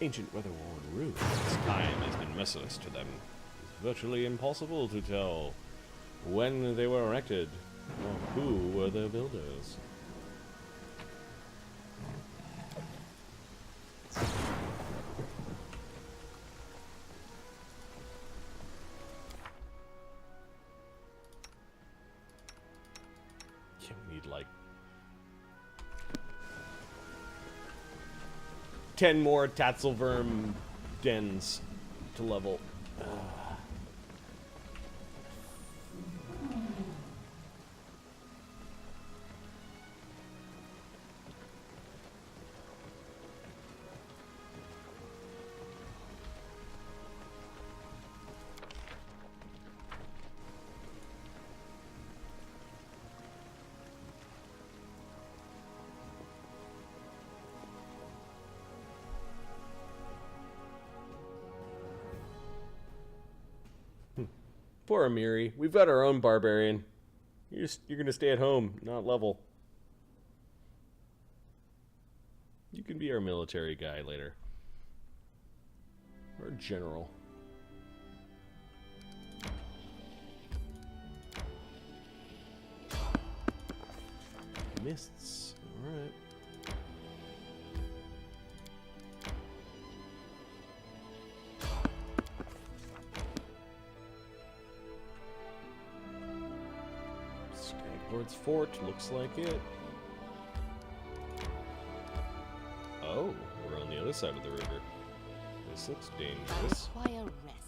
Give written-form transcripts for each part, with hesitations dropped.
Ancient weather-worn ruins. Time has been merciless to them. It's virtually impossible to tell when they were erected or who were their builders. You need like 10 more Tatzelworm dens to level. Poor Amiri. We've got our own barbarian. You're gonna stay at home, not level. You can be our military guy later. Or general. Mists. Alright. Lord's Fort, looks like it. Oh, we're on the other side of the river. This looks dangerous. I require rest.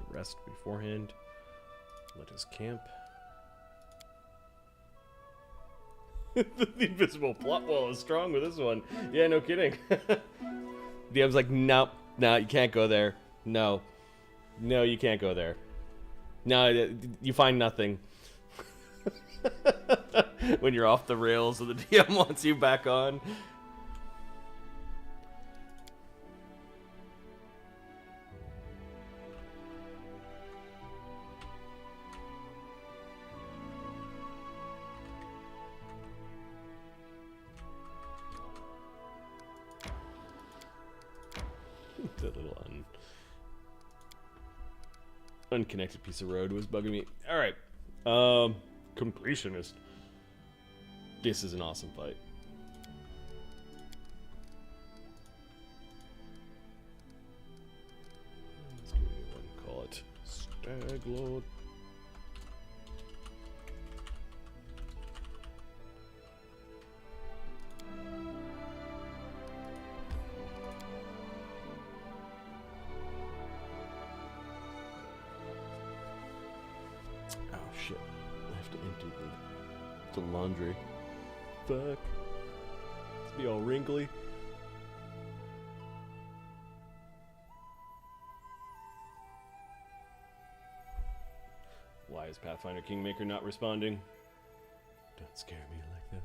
Rest beforehand. Let us camp. The invisible plot wall is strong with this one. Yeah, no kidding. DM's like, nope, no, you can't go there. No. No, you can't go there. No, you find nothing. When you're off the rails and the DM wants you back on. That little unconnected piece of road was bugging me. Alright. Completionist. This is an awesome fight. Let's give me one. Call it Staglord. Oh shit. I have to empty the laundry. Fuck. It's be all wrinkly. Why is Pathfinder Kingmaker not responding? Don't scare me like that.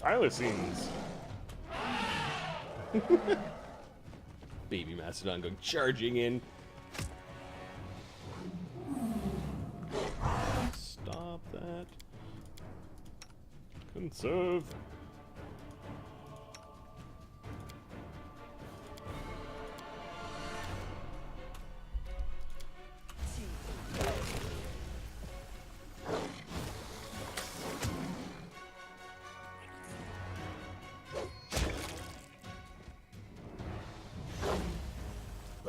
Thylacines. Baby Mastodon going charging in. Stop that. Conserve.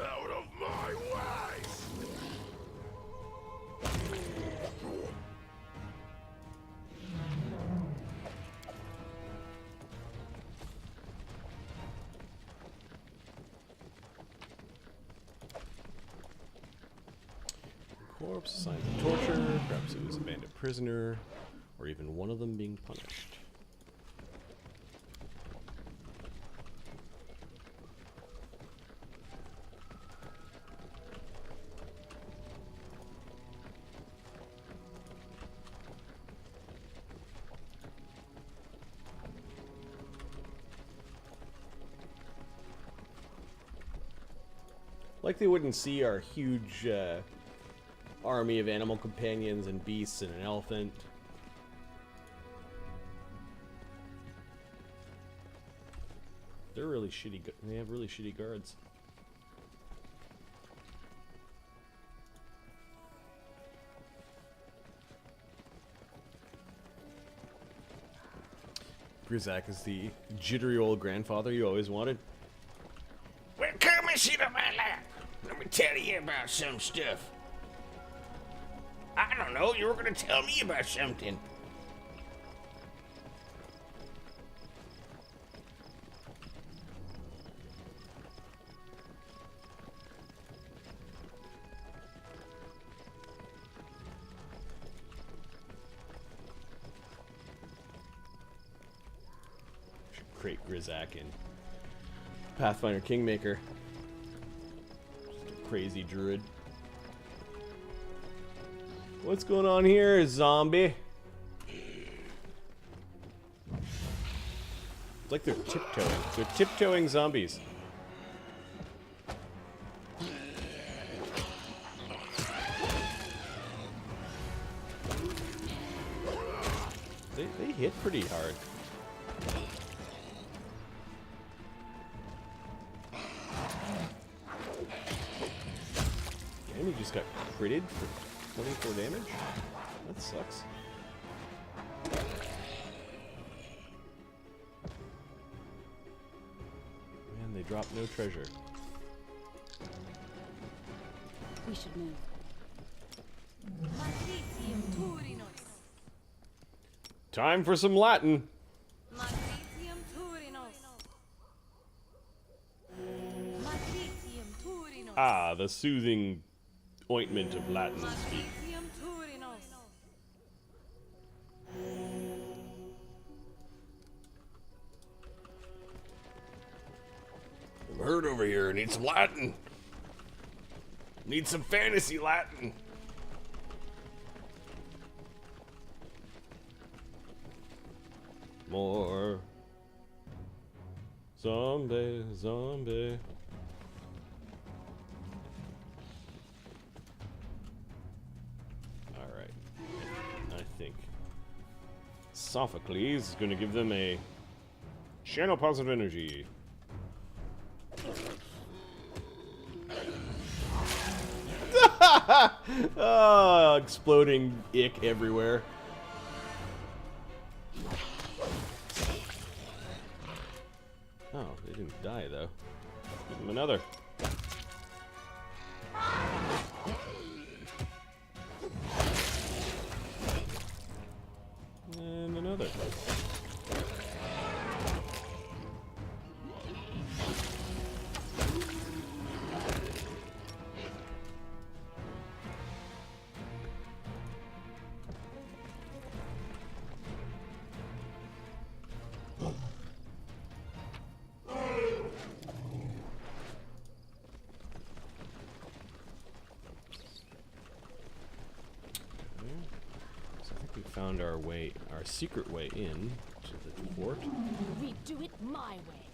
Out of my way! Corpse, signs of torture, perhaps it was a bandit prisoner, or even one of them being punished. Like they wouldn't see our huge army of animal companions and beasts and an elephant. They're really shitty. They have really shitty guards. Grizak is the jittery old grandfather you always wanted. Well, come and sit on my lap. Let me tell you about some stuff. I don't know, you were gonna tell me about something. Should create Grizak in Pathfinder Kingmaker. Just a crazy druid. What's going on here, zombie? It's like they're tiptoeing. They're tiptoeing zombies. They hit pretty hard. And he just got critted for 24 damage? That sucks. Man, they dropped no treasure. We should move. Time for some Latin. Ah, the soothing ointment of Latin speak. I'm hurt over here. Need some Latin. Need some fantasy Latin. More. Zombie, zombie. Alright. I think Sophocles is going to give them a channel positive energy. Oh, exploding ick everywhere. Oh, they didn't die though. Give them another. And another. Found our way, our secret way in to the fort. We do it my way.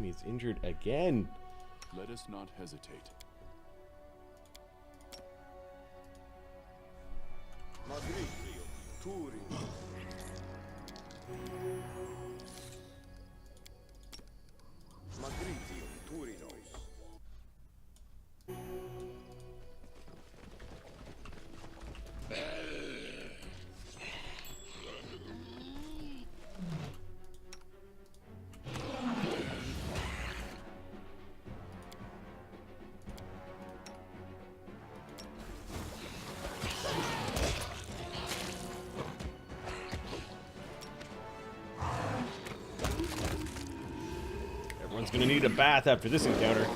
he's injured again. Let us not hesitate. Everyone's gonna need a bath after this encounter.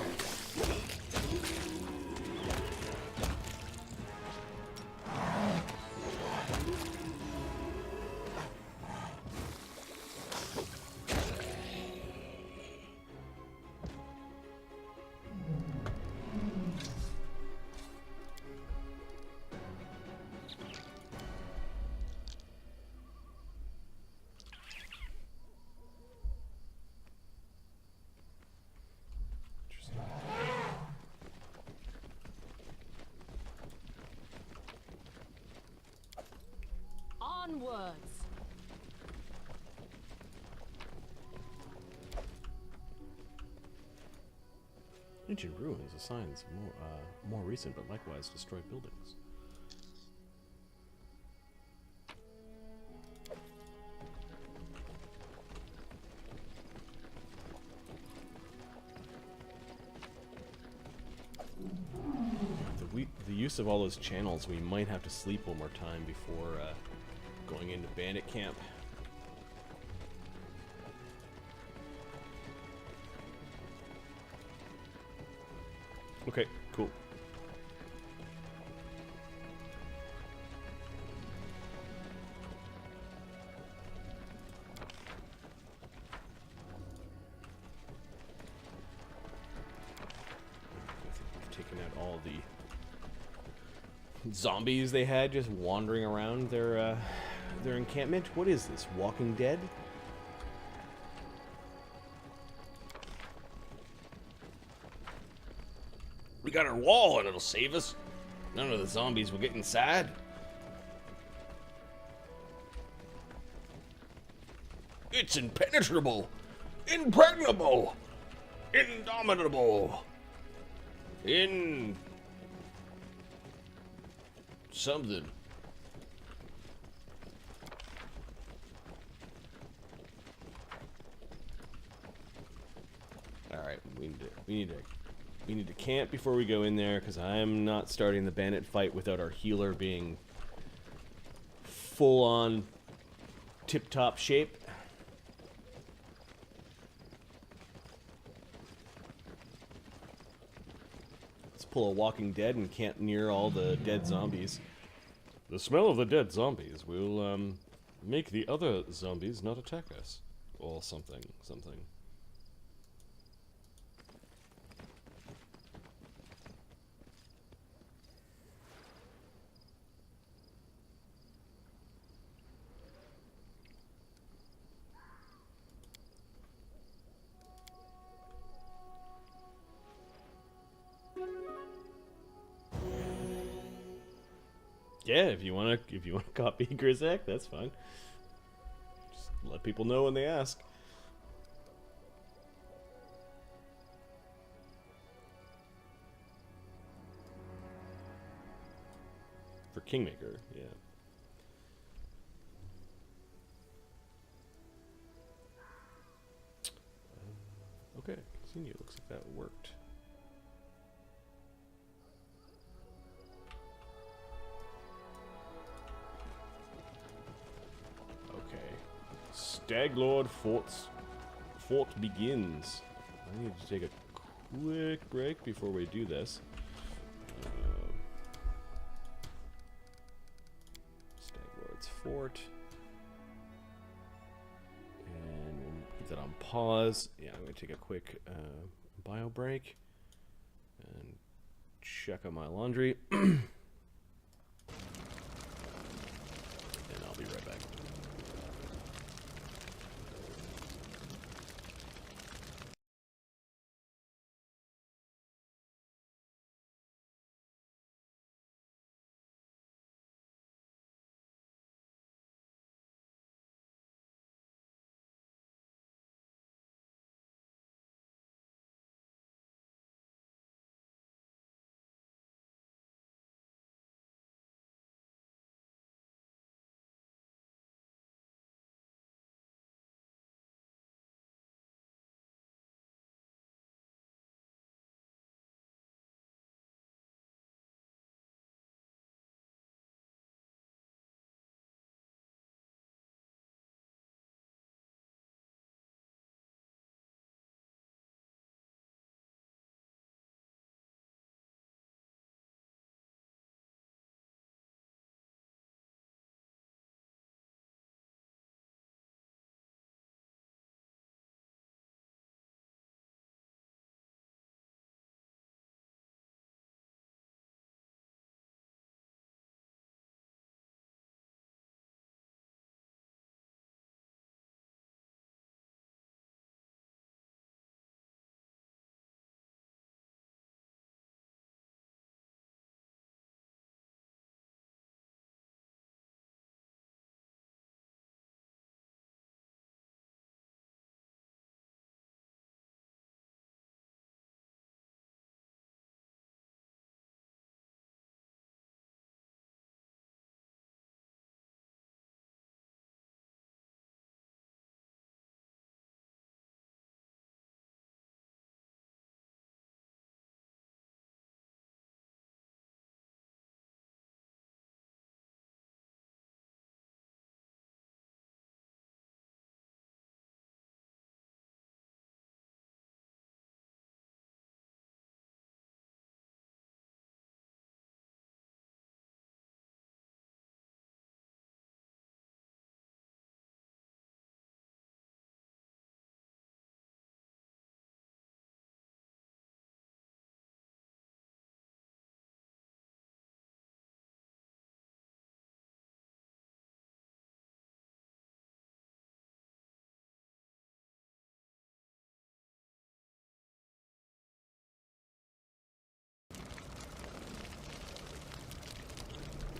Onwards. Ancient ruins, a signs more recent, but likewise destroyed buildings. The use of all those channels, we might have to sleep one more time before going into bandit camp. Okay, cool. I've taken out all the zombies they had just wandering around their encampment. What is this? Walking Dead? We got our wall and it'll save us. None of the zombies will get inside. It's impenetrable, impregnable, indomitable, something. All right, we need to camp before we go in there, because I'm not starting the bandit fight without our healer being full on tip-top shape. Let's pull a Walking Dead and camp near all the dead zombies. The smell of the dead zombies will make the other zombies not attack us, or something. Yeah, if you wanna copy Grizak, that's fine. Just let people know when they ask. For Kingmaker, yeah. Okay, continue. Looks like that worked. Staglord Fort begins. I need to take a quick break before we do this. Staglord's Fort. And we'll put that on pause. Yeah, I'm going to take a quick bio break. And check on my laundry. And I'll be right back.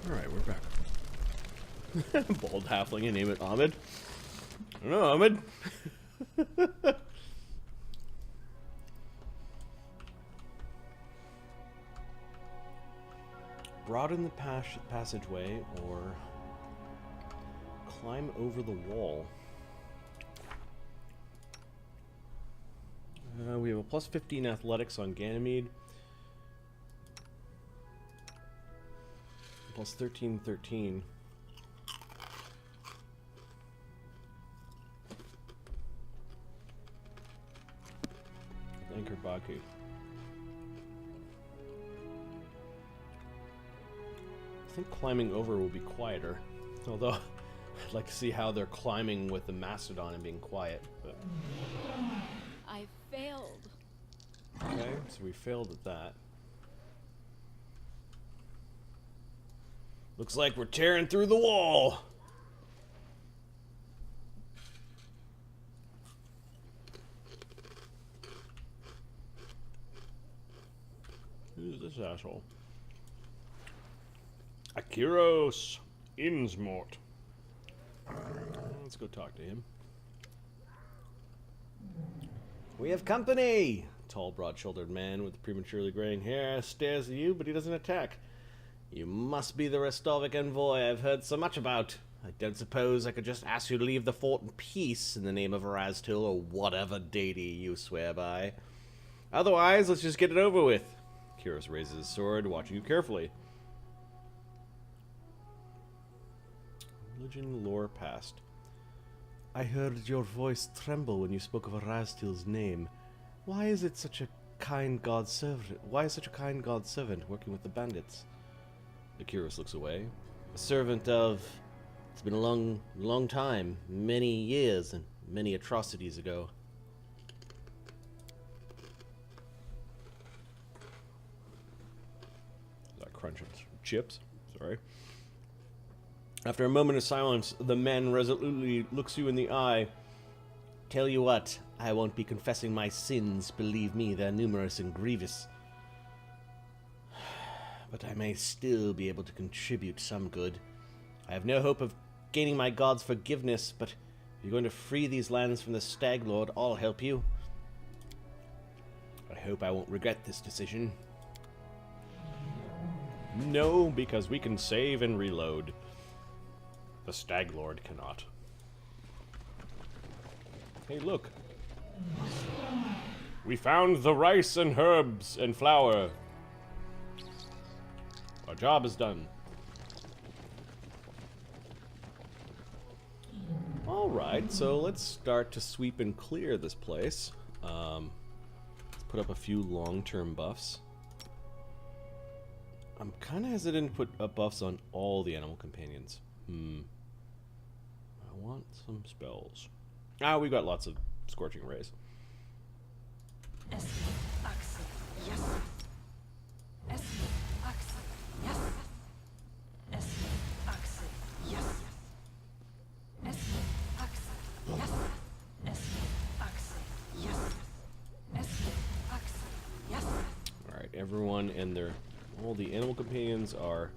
Alright, we're back. Bald halfling and name it Ahmed. I don't know, Ahmed. Broaden the passageway or climb over the wall. We have a plus 15 athletics on Ganymede. Plus 13. Anchor Baku. I think climbing over will be quieter. Although, I'd like to see how they're climbing with the Mastodon and being quiet. But. I failed. Okay, so we failed at that. Looks like we're tearing through the wall. Who's this asshole? Akiros Innsmort. Let's go talk to him. We have company! Tall, broad-shouldered man with prematurely graying hair stares at you, but he doesn't attack. You must be the Restovic envoy I've heard so much about. I don't suppose I could just ask you to leave the fort in peace in the name of Erastil or whatever deity you swear by. Otherwise, let's just get it over with. Kiros raises his sword, watching you carefully. Religion lore past. I heard your voice tremble when you spoke of Erastil's name. Why is it such a kind god servant? Why is such a kind god servant working with the bandits? Akiros looks away. A servant of... It's been a long time. Many years and many atrocities ago. Is that crunching chips? Sorry. After a moment of silence, the man resolutely looks you in the eye. Tell you what, I won't be confessing my sins. Believe me, they're numerous and grievous. But I may still be able to contribute some good. I have no hope of gaining my god's forgiveness, but if you're going to free these lands from the Stag Lord, I'll help you. I hope I won't regret this decision. No, because we can save and reload. The Stag Lord cannot. Hey, look. We found the rice and herbs and flour. Our job is done. Alright, so let's start to sweep and clear this place. Let's put up a few long-term buffs. I'm kind of hesitant to put up buffs on all the animal companions. I want some spells. Ah, we got lots of Scorching Rays. Alright, everyone and all the animal companions are...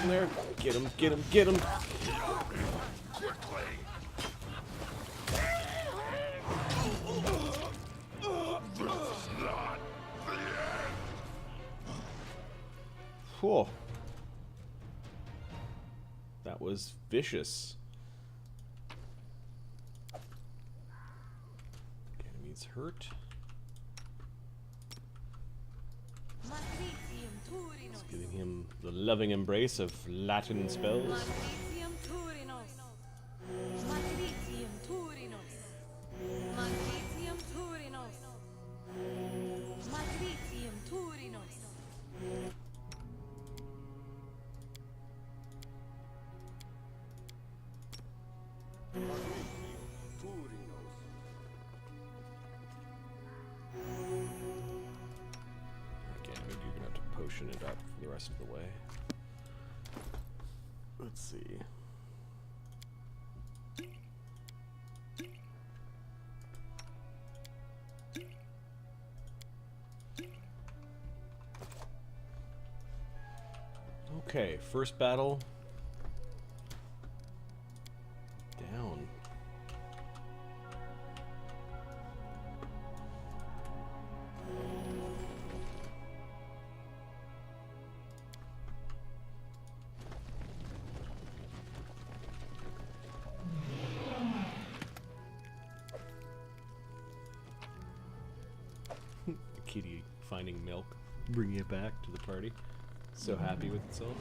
in there. Get him, get him, get him. Whoa. That was vicious. Enemy's hurt. Just giving him the loving embrace of Latin spells. rest of the way. Let's see. Okay, first battle. Down. Kitty finding milk, bringing it back to the party. So happy with itself.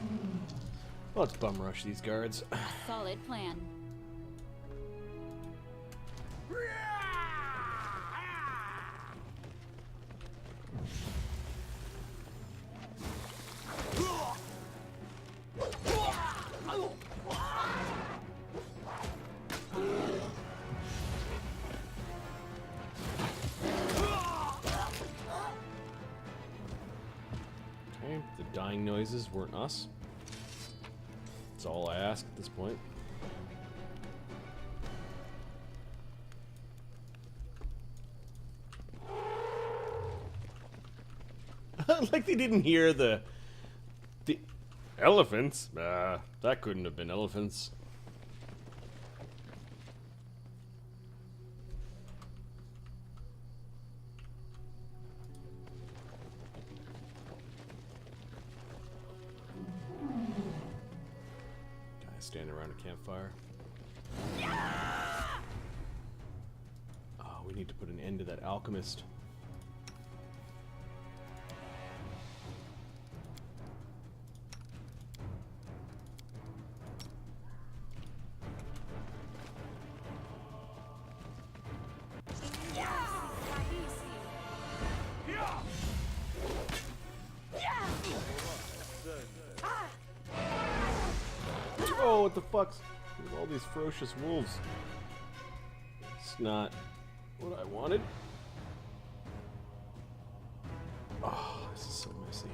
Well, let's bum rush these guards. Solid plan. Okay, the dying noises weren't us. That's all I ask at this point. Like they didn't hear the elephants. That couldn't have been elephants. Guys standing around a campfire. Oh, we need to put an end to that alchemist. Oh, what the fuck's with all these ferocious wolves? It's not what I wanted. Oh, this is so messy.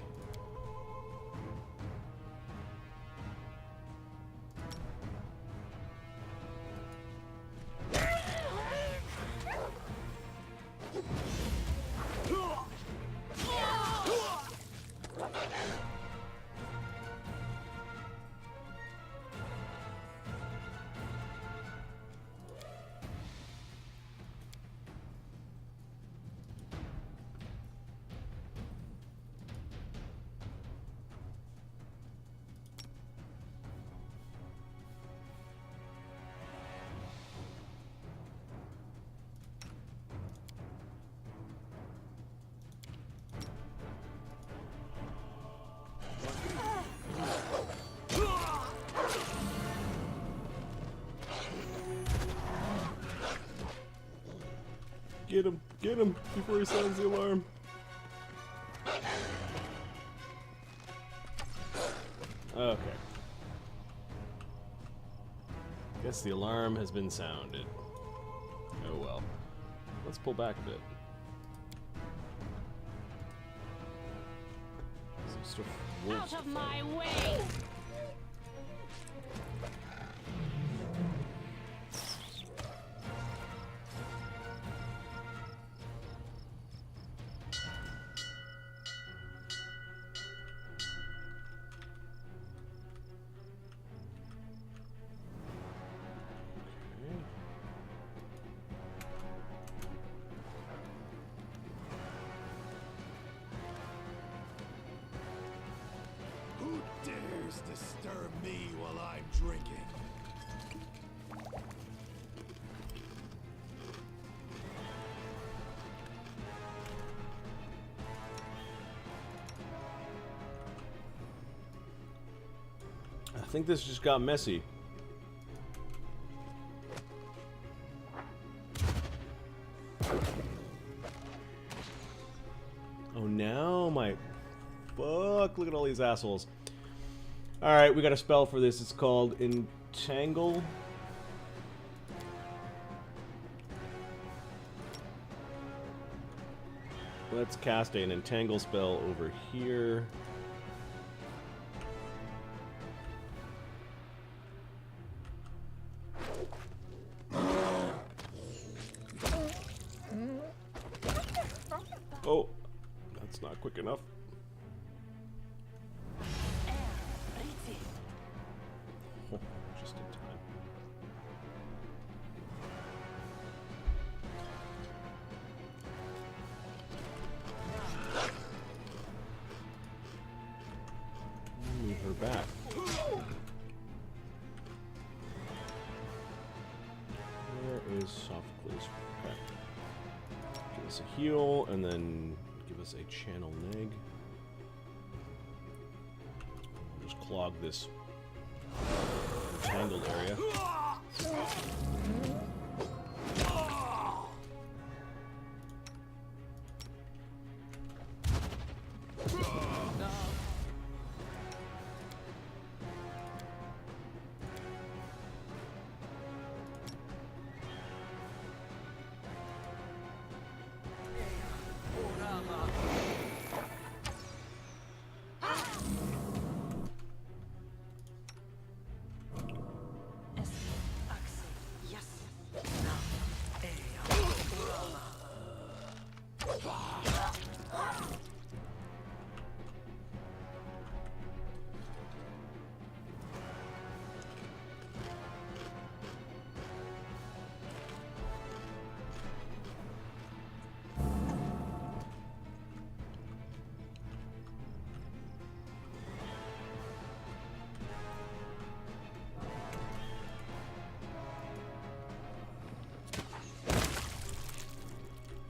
Get him before he sounds the alarm. Okay. Guess the alarm has been sounded. Oh well. Let's pull back a bit. Some stuff. Out of my way! Who dares disturb me while I'm drinking? I think this just got messy. Oh, now my... Fuck, look at all these assholes. Alright, we got a spell for this. It's called Entangle. Let's cast an Entangle spell over here. Oh, that's not quick enough. Oh, just in time. Move her back. Where is Sophocles? Okay. Give us a heal, and then give us a channel neg. We'll just clog this tangled area.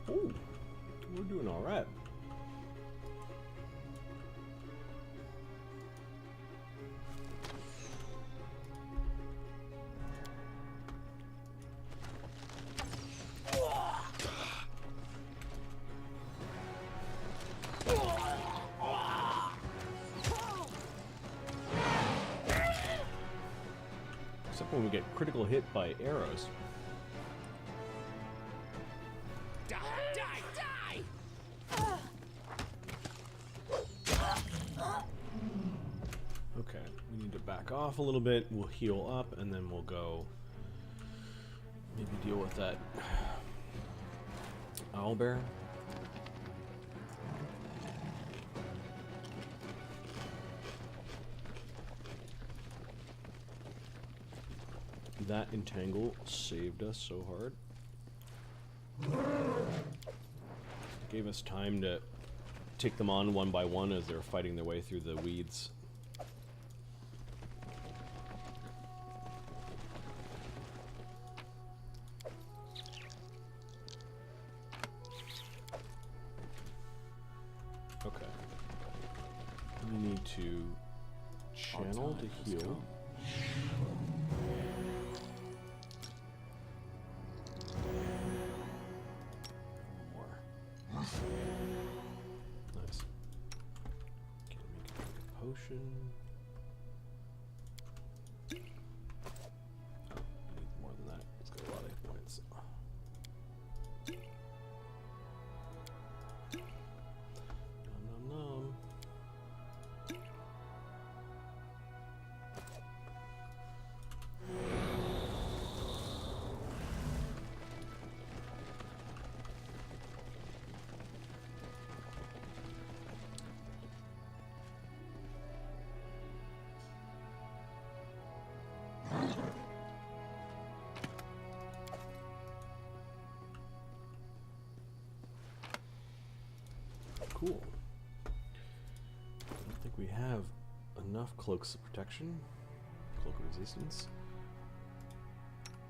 Ooh, we're doing all right. Except when we get critical hit by arrows. Die! Die! Okay, we need to back off a little bit. We'll heal up, and then we'll go maybe deal with that owlbear. That entangle saved us so hard. Gave us time to take them on one by one as they were fighting their way through the weeds. Okay. We need to channel to heal. Nice. Can we make a potion? Oh, we need more than that. It's got a lot of hit points. Nom nom nom. Cool. I don't think we have enough cloaks of protection, cloak of resistance.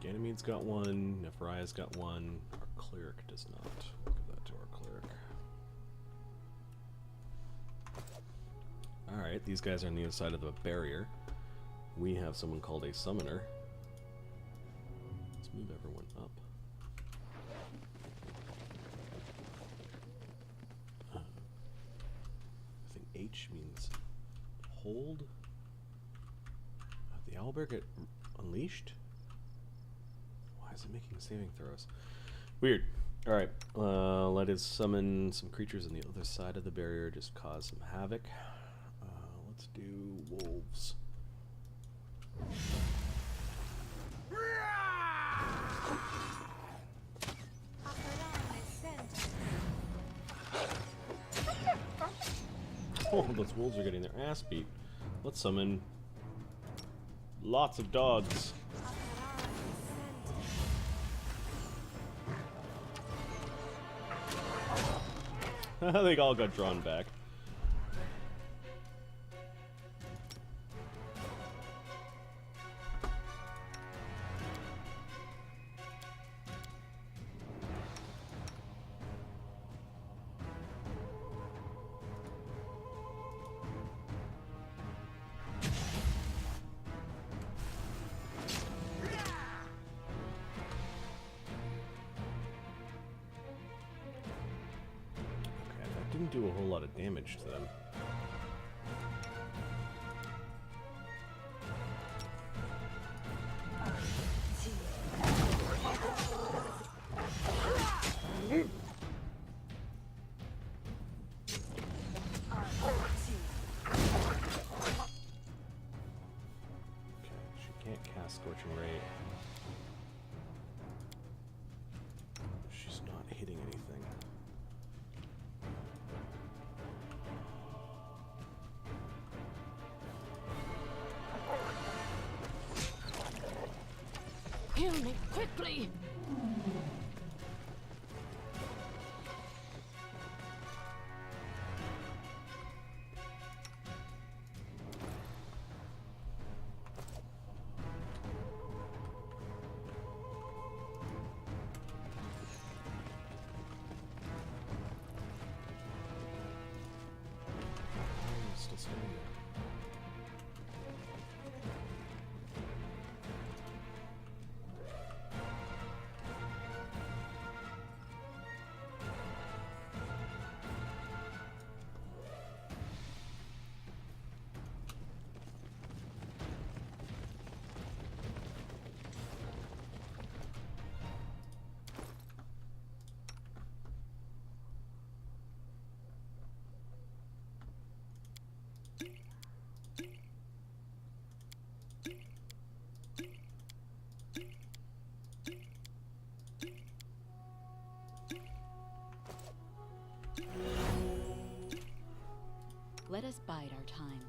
Ganymede's got one, Nephariah's got one, our cleric does not. We'll give that to our cleric. Alright, these guys are on the other side of the barrier. We have someone called a summoner. Let's move everyone up. I think H means hold. The owlbear get unleashed? Why is it making saving throws? Weird. Alright, let us summon some creatures on the other side of the barrier, just cause some havoc. Let's do wolves. those wolves are getting their ass beat. Let's summon lots of dogs. They all got drawn back. Didn't do a whole lot of damage to them. Okay, she can't cast Scorching Ray. She's not hitting anything. Kill me quickly! Still standing there. Let us bide our time.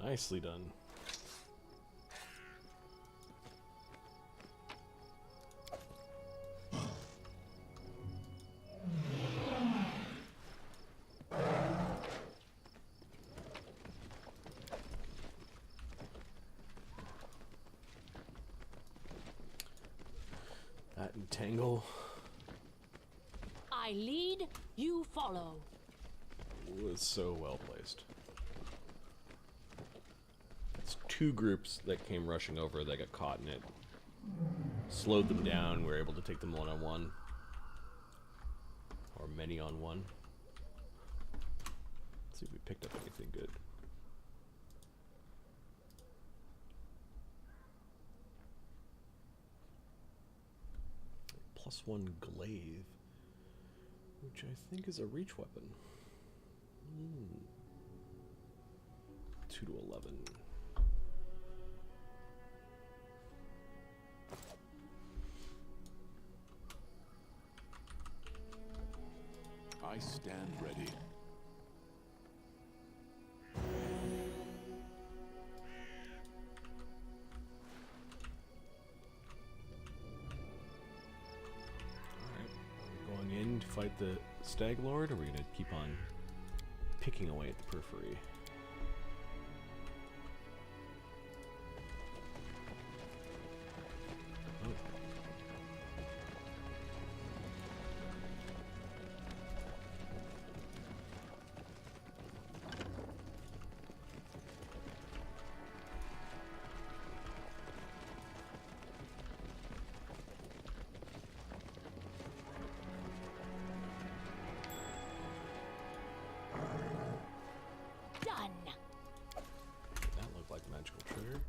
Nicely done. That entangle I lead, you follow. was so well placed. It's two groups that came rushing over that got caught in it. Slowed them down, we were able to take them one-on-one. Or many-on-one. Let's see if we picked up anything good. +1 glaive, which I think is a reach weapon. 2 to 11. I stand ready. Going in to fight the Stag Lord, or are we going to keep on picking away at the periphery? Done. That looked like a magical trigger.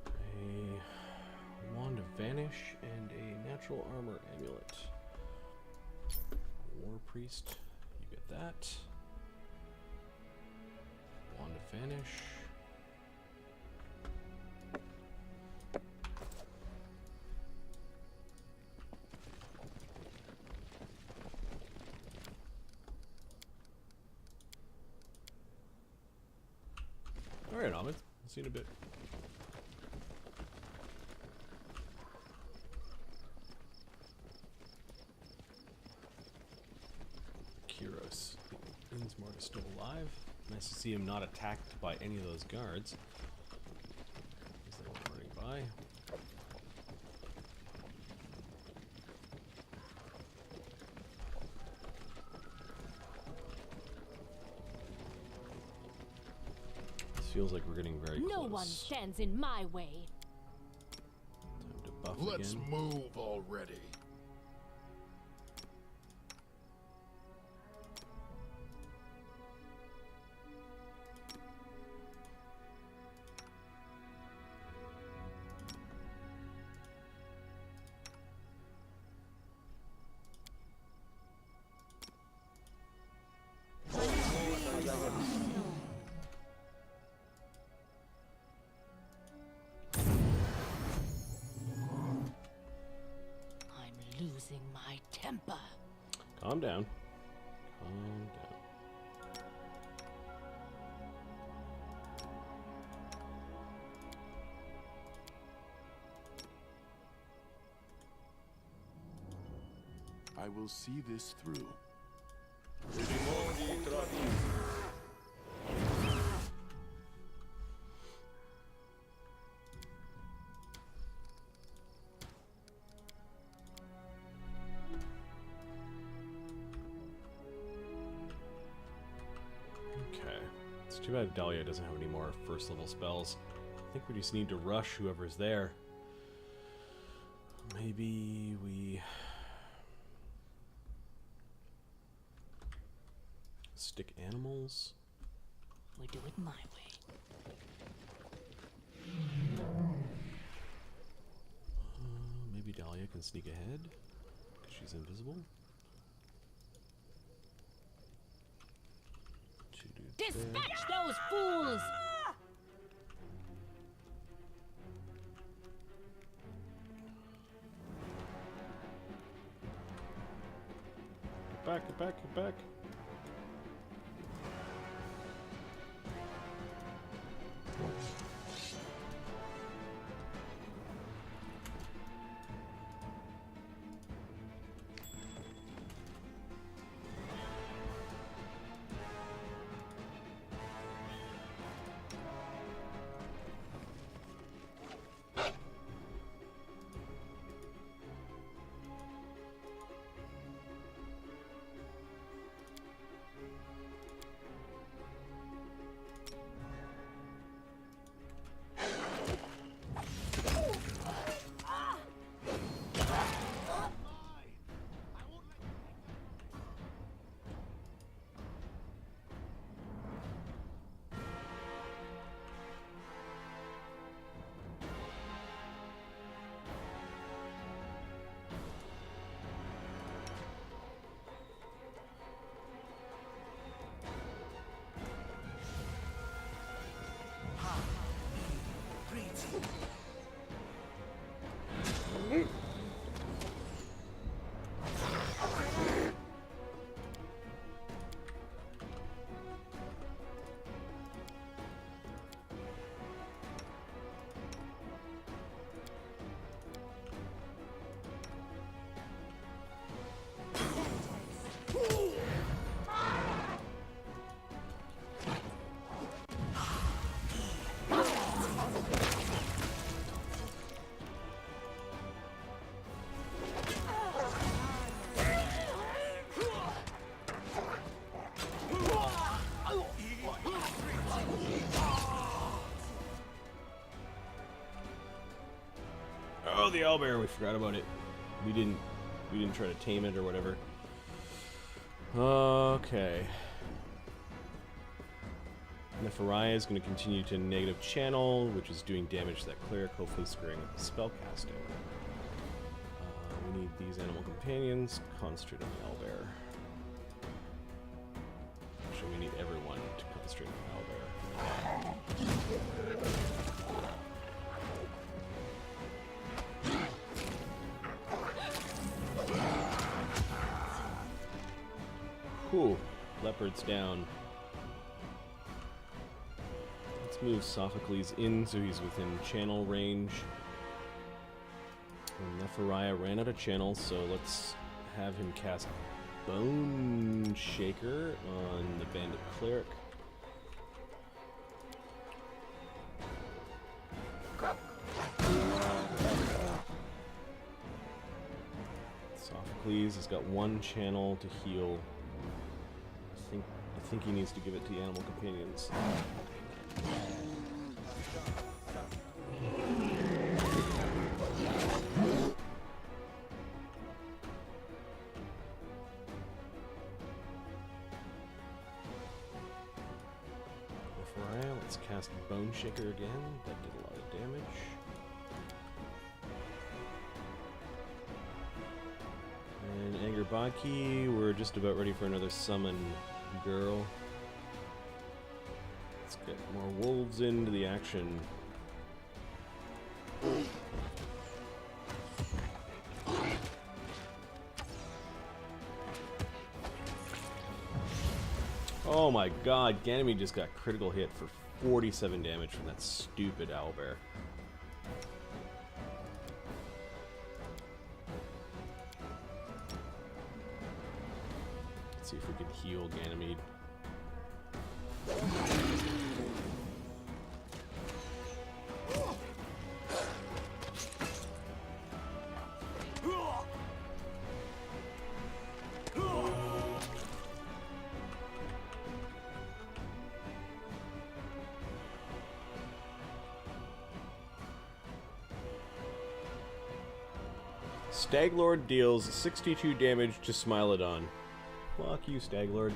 A Wand of Vanish and a Natural Armor Amulet. War Priest, you get that. Wand of Vanish. Alright, Ahmed. See you in a bit. Kyros. Innsmouth is still alive. Nice to see him not attacked by any of those guards. As they were running by. Feels like we're getting very close. No one stands in my way. Time to buff Let's again. move already. I'm losing my temper. Calm down. Calm down. I will see this through. Okay. It's too bad Dahlia doesn't have any more first level spells. I think we just need to rush whoever's there. Maybe we stick animals. We do it my way. Maybe Dahlia can sneak ahead because she's invisible. Two dudes there. Dispatch those fools! Get back, get back, get back. the owlbear. We forgot about it. We didn't try to tame it or whatever. Okay. Nephariah is going to continue to negative channel, which is doing damage to that cleric, hopefully screwing up the spell casting. We need these animal companions. Concentrate on the owlbear. Actually, we need everyone to concentrate on the owlbear. Whew. Leopard's down. Let's move Sophocles in so he's within channel range. And Nephariah ran out of channel, so let's have him cast Bone Shaker on the Bandit Cleric. Sophocles has got one channel to heal. I think he needs to give it to the animal companions. Let's cast Bone Shaker again. That did a lot of damage. And Anger Baki, we're just about ready for another summon girl. Let's get more wolves into the action. Oh my god, Ganymede just got critical hit for 47 damage from that stupid owlbear. Let's see if we can heal Ganymede. Staglord deals 62 damage to Smilodon. Fuck you, Staglord.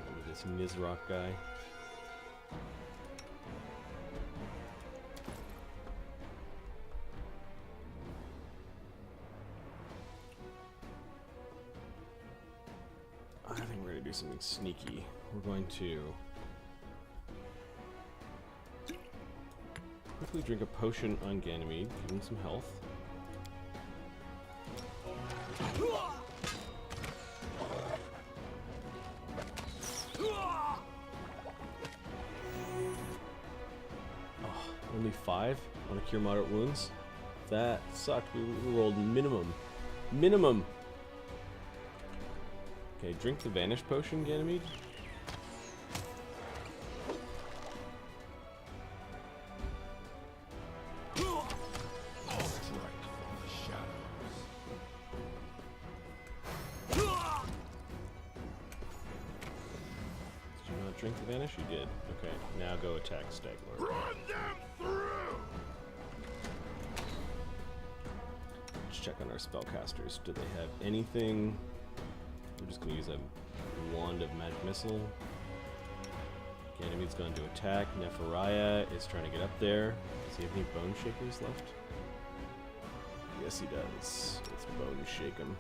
Look at this Nizrock guy. I think we're going to do something sneaky. We're going to quickly drink a potion on Ganymede, give him some health. Oh, only 5 on a cure moderate wounds? That sucked. We rolled minimum. Minimum! Okay, drink the Vanish Potion, Ganymede. Did you not drink the Vanish? You did. Okay, now go attack Staglord. Run them through! Let's check on our spellcasters. Do they have anything? We're just going to use a Wand of Magic Missile. Ganymede's going to attack. Nephariah is trying to get up there. Does he have any Bone Shakers left? Yes, he does. Let's Bone Shake him.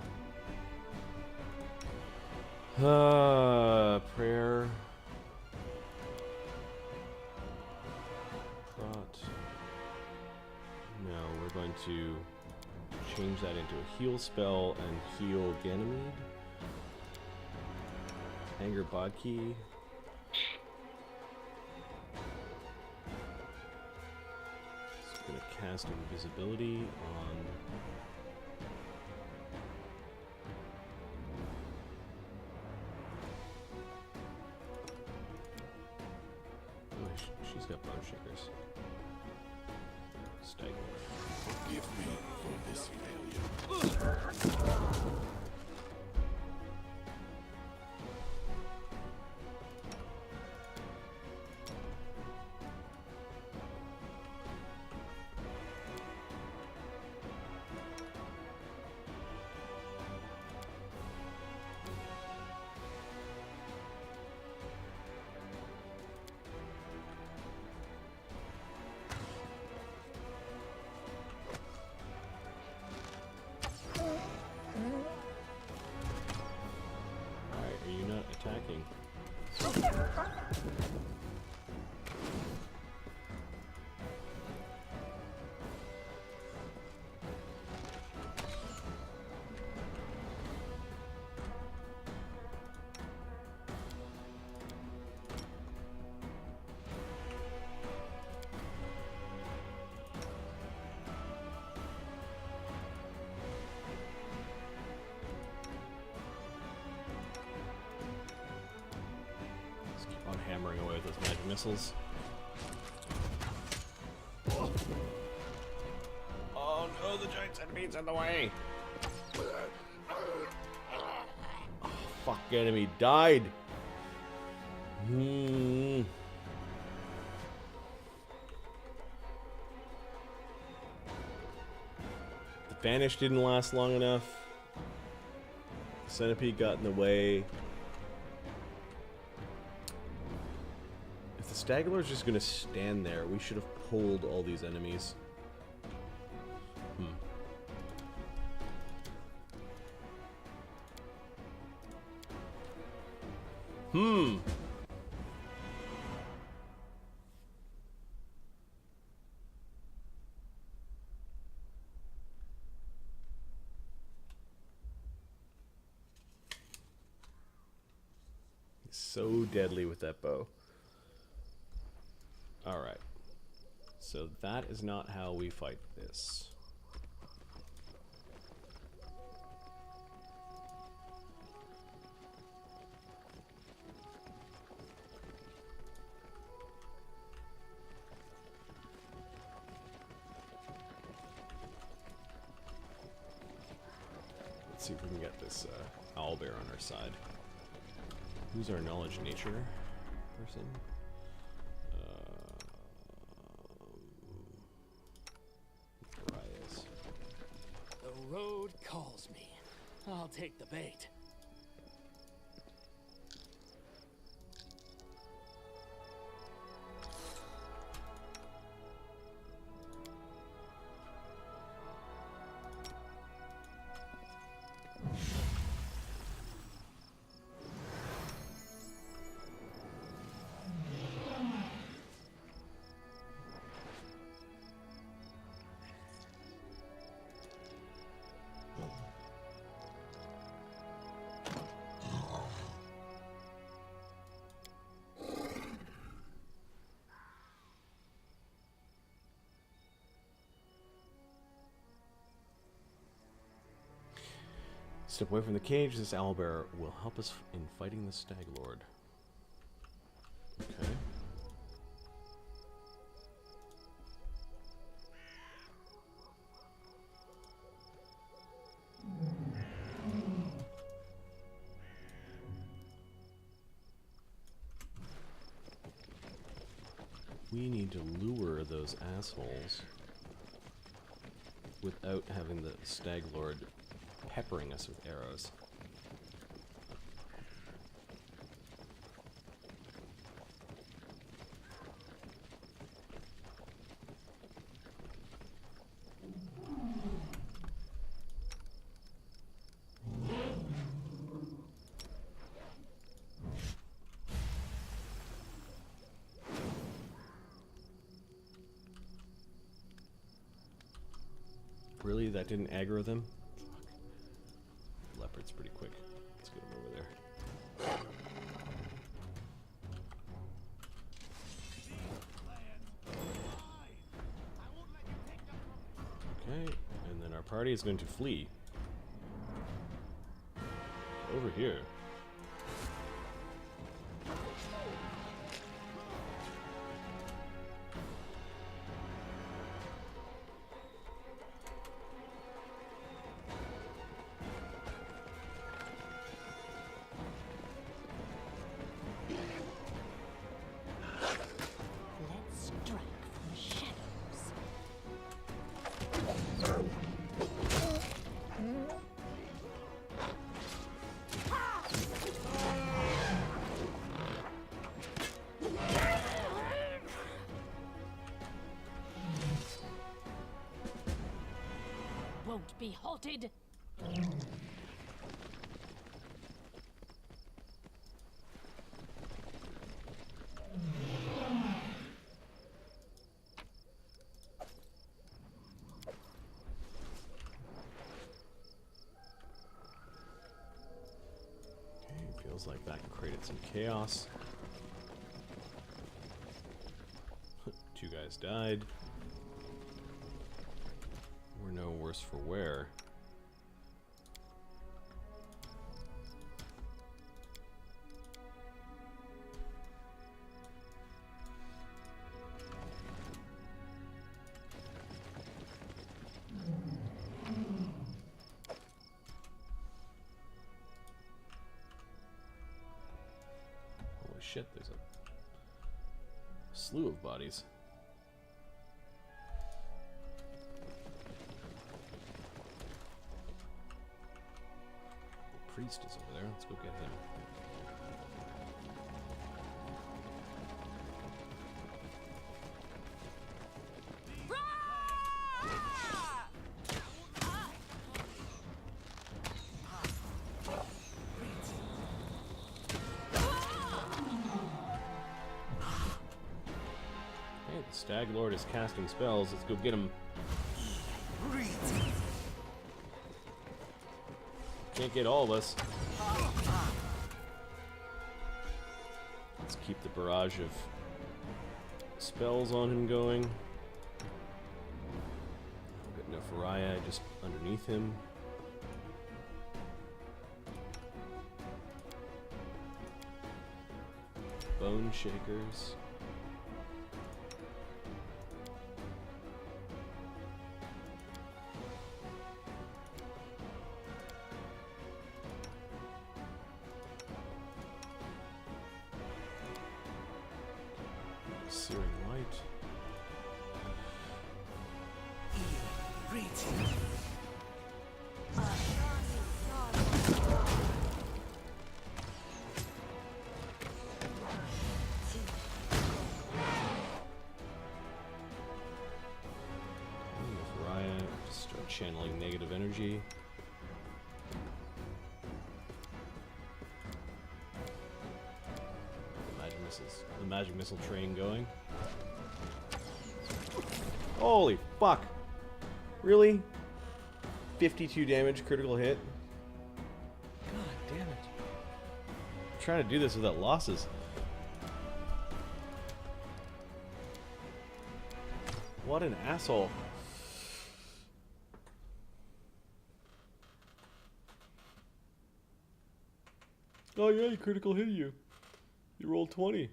Prayer. Trot. No, we're going to change that into a heal spell and heal Ganymede. Anger Bodki. Just gonna cast invisibility on she's got Bone Shakers. Staglord. Forgive me for this failure. missiles. Oh no, the giant centipede's in the way! Oh, fuck, enemy died! The Vanish didn't last long enough. The centipede got in the way. If the Stagler's just gonna stand there, we should have pulled all these enemies. He's so deadly with that bow. Alright. So that is not how we fight this. Let's see if we can get this owlbear on our side. Who's our knowledge nature person? Brias. The road calls me. I'll take the bait. Step away from the cage. This owlbear will help us in fighting the Stag Lord. Okay. We need to lure those assholes without having the Stag Lord peppering us with arrows. Really? That didn't aggro them? Fuck. Leopard's pretty quick. Let's get him over there. Okay, and then our party is going to flee. Over here. Let's strike from the shadows. Won't be halted. Okay, feels like that created some chaos. Two guys died. We're no worse for wear. shit, there's a slew of bodies. The priest is over there. Let's go get him. Stag Lord is casting spells. Let's go get him. Can't get all of us. Let's keep the barrage of spells on him going. Got enough Raya just underneath him. Bone Shakers. Searing Light. Raya, just start channeling negative energy. The magic missile train going. Holy fuck! Really? 52 damage, critical hit? God damn it. I'm trying to do this without losses. What an asshole. Oh yeah, he critical hit you. You rolled 20.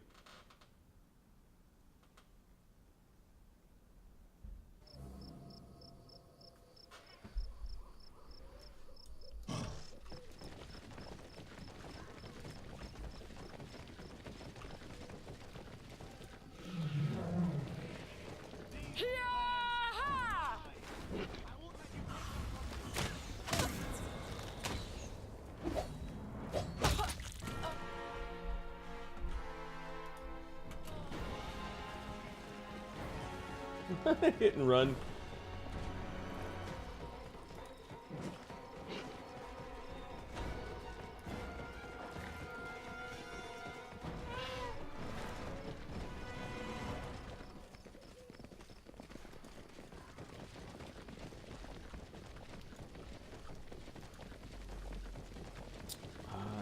Hit and run.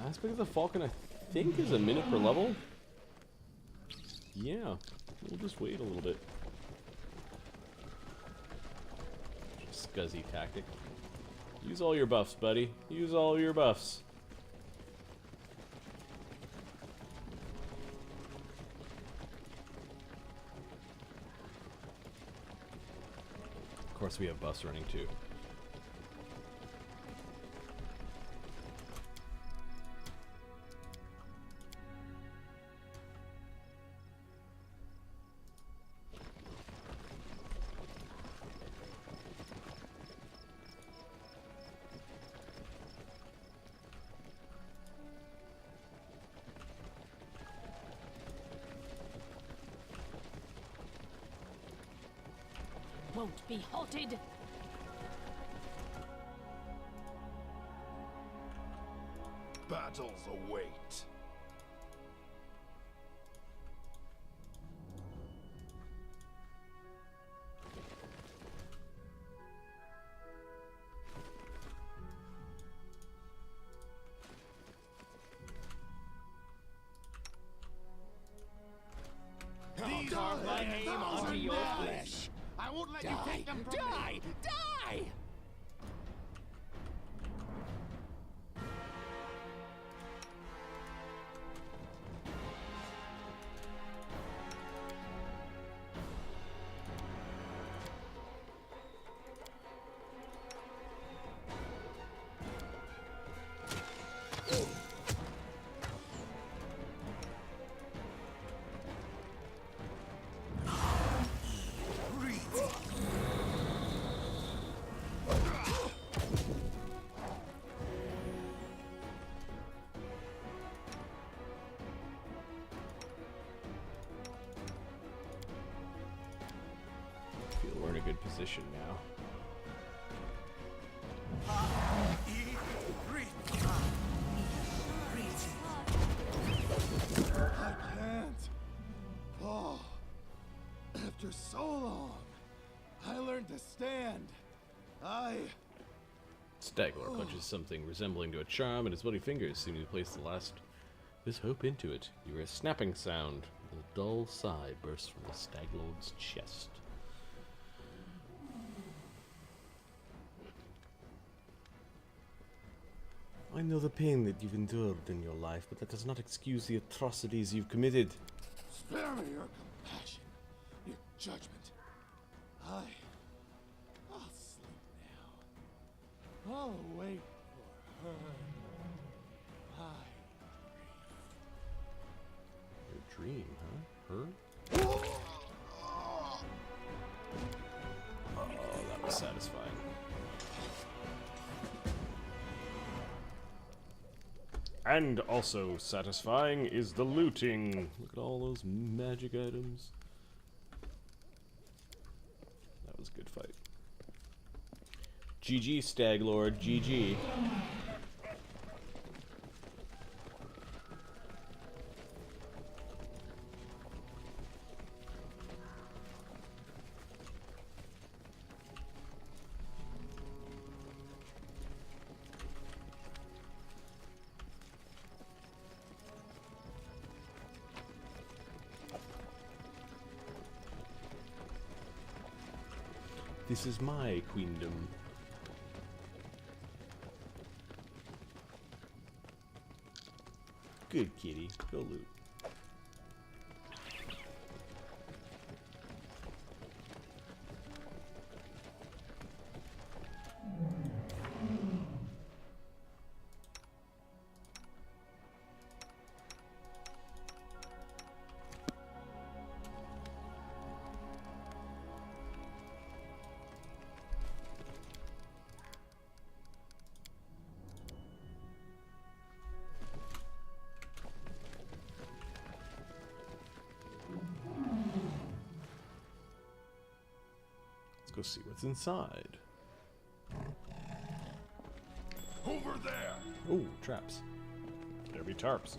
Aspect of the Falcon, I think, is a minute per level. Yeah, we'll just wait a little bit. Scuzzy tactic. Use all your buffs, buddy. Use all your buffs. Of course, we have buffs running too. Won't be halted. Battles await. These are my aim onto your flesh. I won't let you take them from me. Die! Staglor punches something resembling to a charm, and his bloody fingers seem to place the last this hope into it. You hear a snapping sound. A dull sigh bursts from the Staglord's chest. I know the pain that you've endured in your life, but that does not excuse the atrocities you've committed. Spare me your compassion, your judgment. I'll sleep now. I'll wait for her. Your dream, huh? Her? Oh, that was satisfying. And also satisfying is the looting. Look at all those magic items. That was a good fight. GG, Staglord. GG. This is my queendom. Good kitty. Go loot. Let's go see what's inside. Over there! Oh, traps. There be tarps.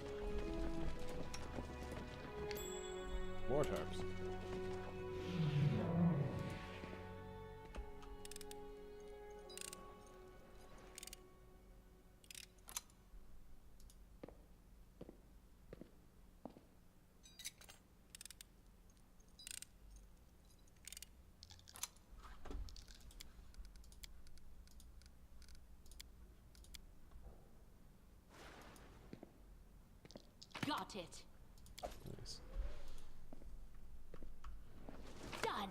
More tarps. Got it. Nice. Done.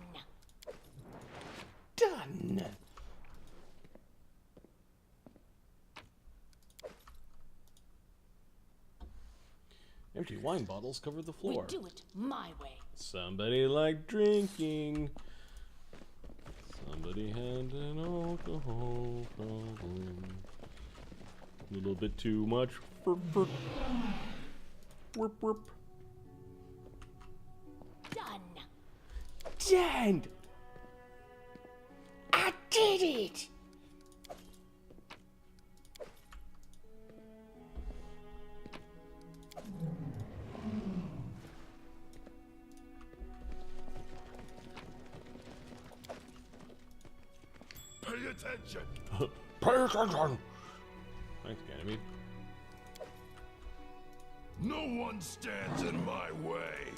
Done. Empty wine bottles cover the floor. We do it my way. Somebody liked drinking. Somebody had an alcohol problem. A little bit too much. Burp, burp. Warp, warp. Done. Done! I did it. Pay attention! Pay attention! Thanks, Ganymede. No one stands in my way!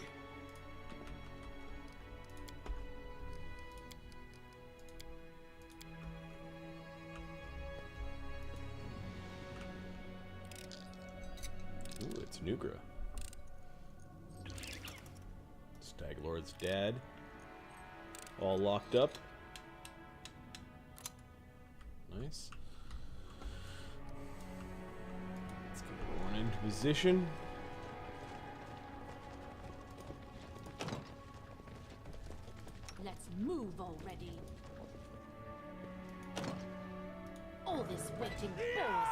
Ooh, it's Nugra. Staglord's dad. All locked up. Nice. Let's get everyone into position. Let's move already. All this waiting bores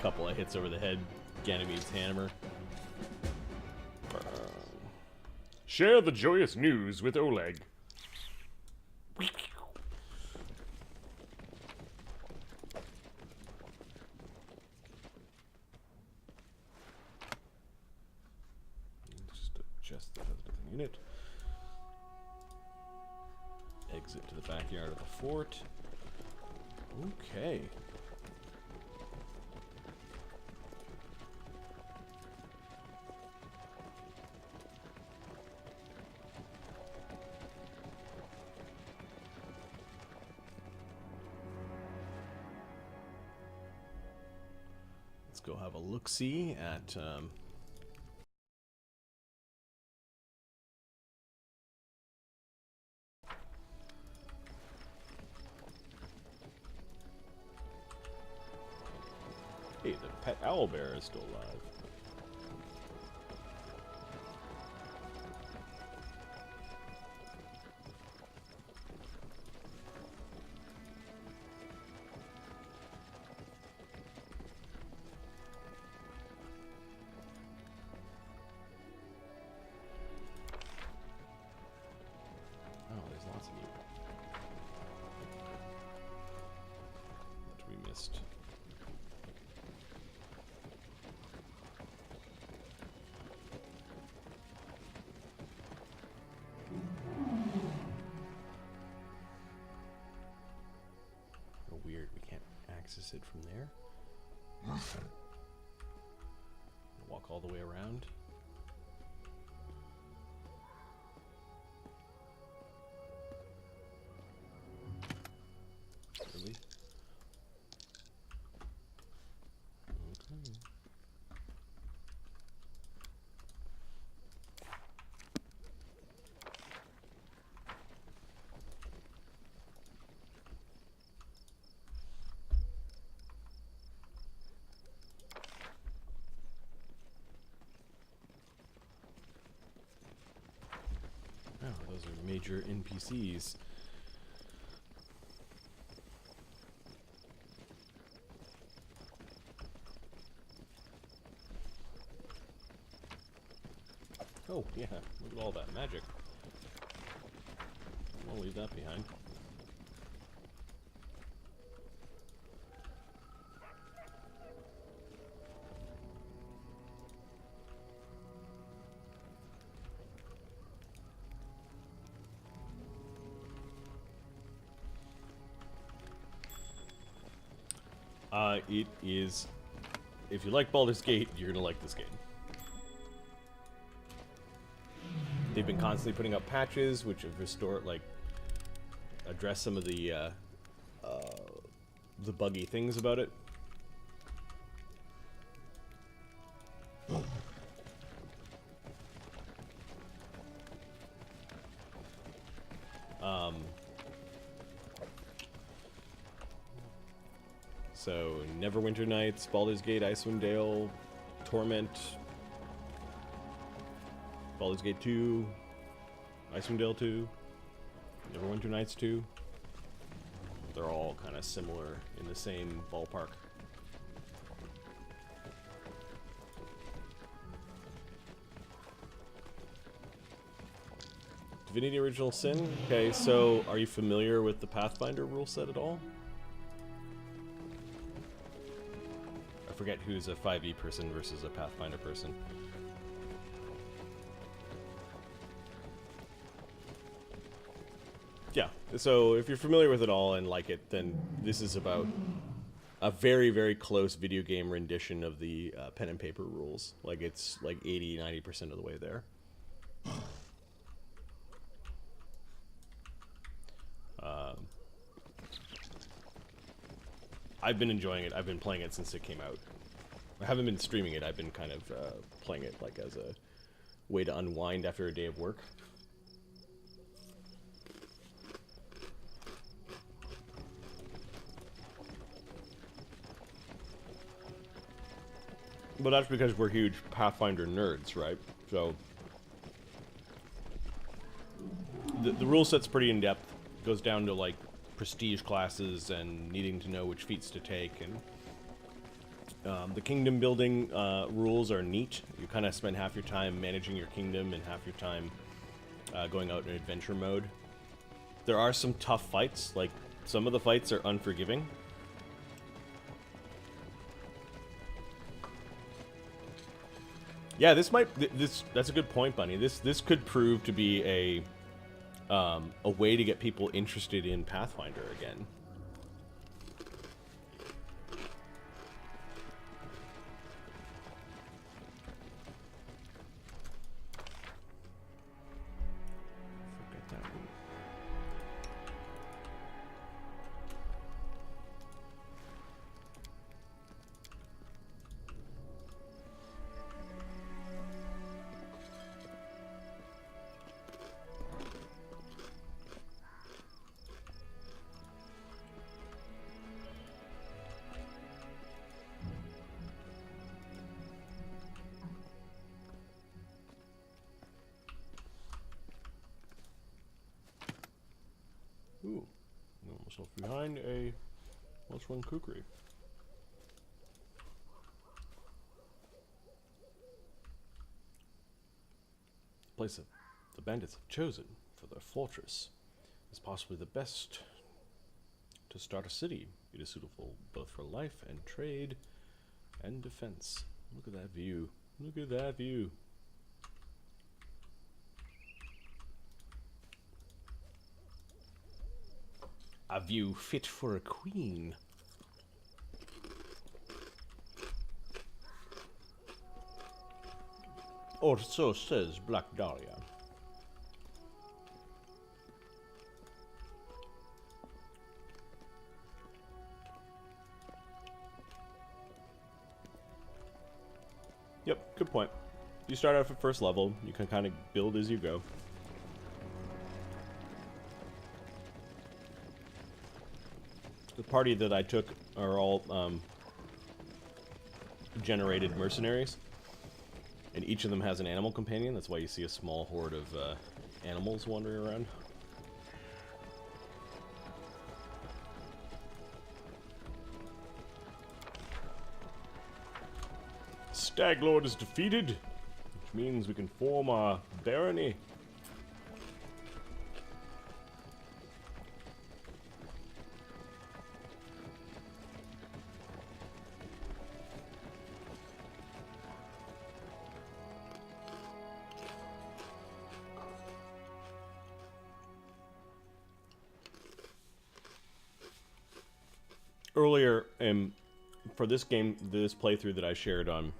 Couple of hits over the head. Ganymede's hammer. Share the joyous news with Oleg. unit. Exit to the backyard of the fort. Okay. Let's go have a look-see at hey, the pet owlbear is still alive. Oh, there's lots of you. What we missed? Oh, weird. We can't access it from there. Walk all the way around. Really? Okay. Oh, those are major NPCs. Oh, yeah, look at all that magic. I'll leave that behind. It is, if you like Baldur's Gate, you're gonna like this game. They've been constantly putting up patches which have restored, like, address some of the buggy things about it. So, Neverwinter Nights, Baldur's Gate, Icewind Dale, Torment, Baldur's Gate 2, Icewind Dale 2, Neverwinter Nights 2. They're all kind of similar in the same ballpark. Divinity Original Sin? Okay, so are you familiar with the Pathfinder rule set at all? I forget who's a 5e person versus a Pathfinder person. Yeah, so if you're familiar with it all and like it, then this is about a very, very close video game rendition of the pen and paper rules. Like, it's like 80-90% of the way there. I've been enjoying it. I've been playing it since it came out. I haven't been streaming it. I've been kind of playing it like as a way to unwind after a day of work. But that's because we're huge Pathfinder nerds, right? So the rule set's pretty in-depth. It goes down to like prestige classes and needing to know which feats to take, and the kingdom building rules are neat. You kind of spend half your time managing your kingdom and half your time going out in adventure mode. There are some tough fights, like some of the fights are unforgiving. Yeah, this might that's a good point, Bunny. This could prove to be a way to get people interested in Pathfinder again. Forget that one. Ooh, got myself behind a +1 kukri. The place that the bandits have chosen for their fortress is possibly the best to start a city. It is suitable both for life and trade and defense. Look at that view. Look at that view. A view fit for a queen. Or so says Black Dahlia. Yep, good point. You start off at first level, you can kind of build as you go. The party that I took are all generated mercenaries, and each of them has an animal companion. That's why you see a small horde of animals wandering around. Staglord is defeated, which means we can form our barony. Earlier, for this game, this playthrough that I shared on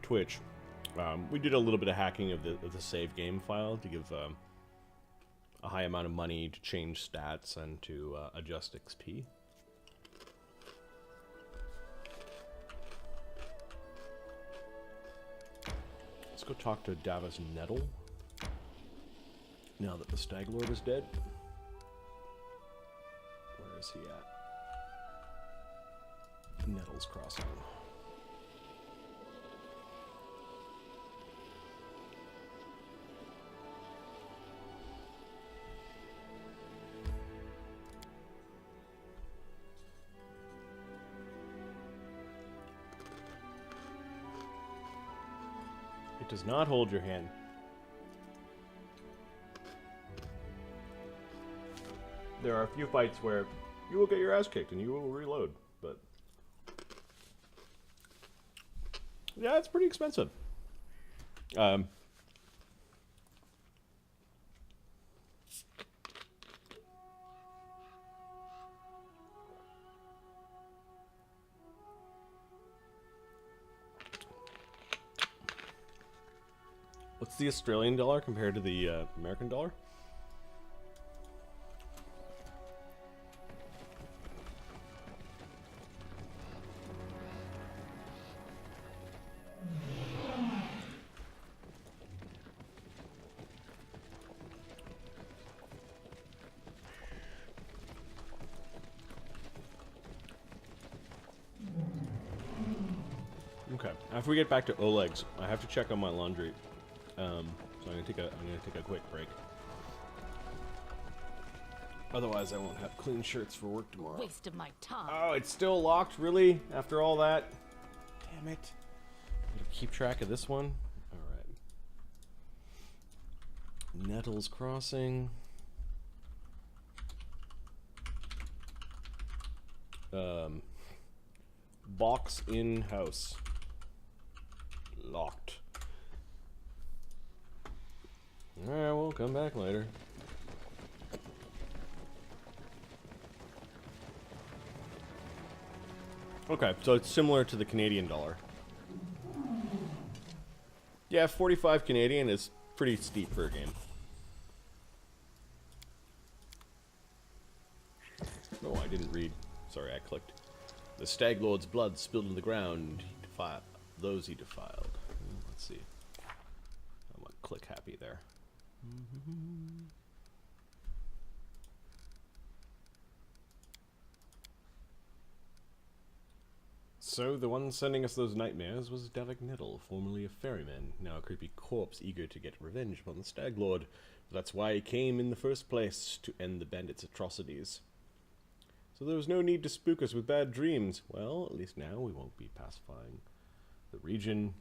Twitch, we did a little bit of hacking of the save game file to give a high amount of money to change stats and to adjust XP. Let's go talk to Davos Nettle, now that the Staglord is dead. Where is he at? Nettles Crossing. It does not hold your hand. There are a few fights where you will get your ass kicked and you will reload, but yeah, it's pretty expensive. What's the Australian dollar compared to the American dollar? Okay. After we get back to Oleg's, I have to check on my laundry. So I'm gonna take a quick break. Otherwise, I won't have clean shirts for work tomorrow. Waste of my time. Oh, it's still locked, really? After all that? Damn it. Gotta keep track of this one. Alright. Nettles Crossing. Box in house. Locked. Alright, we'll come back later. Okay, so it's similar to the Canadian dollar. Yeah, 45 Canadian is pretty steep for a game. Oh, I didn't read. Sorry, I clicked. The Stag Lord's blood spilled on the ground. He defiled those he defiled. Let's see. I want click happy there. So, the one sending us those nightmares was Davik Nettle, formerly a ferryman, now a creepy corpse eager to get revenge upon the Stag Lord. That's why he came in the first place, to end the bandits' atrocities. So there was no need to spook us with bad dreams. Well, at least now we won't be pacifying the region.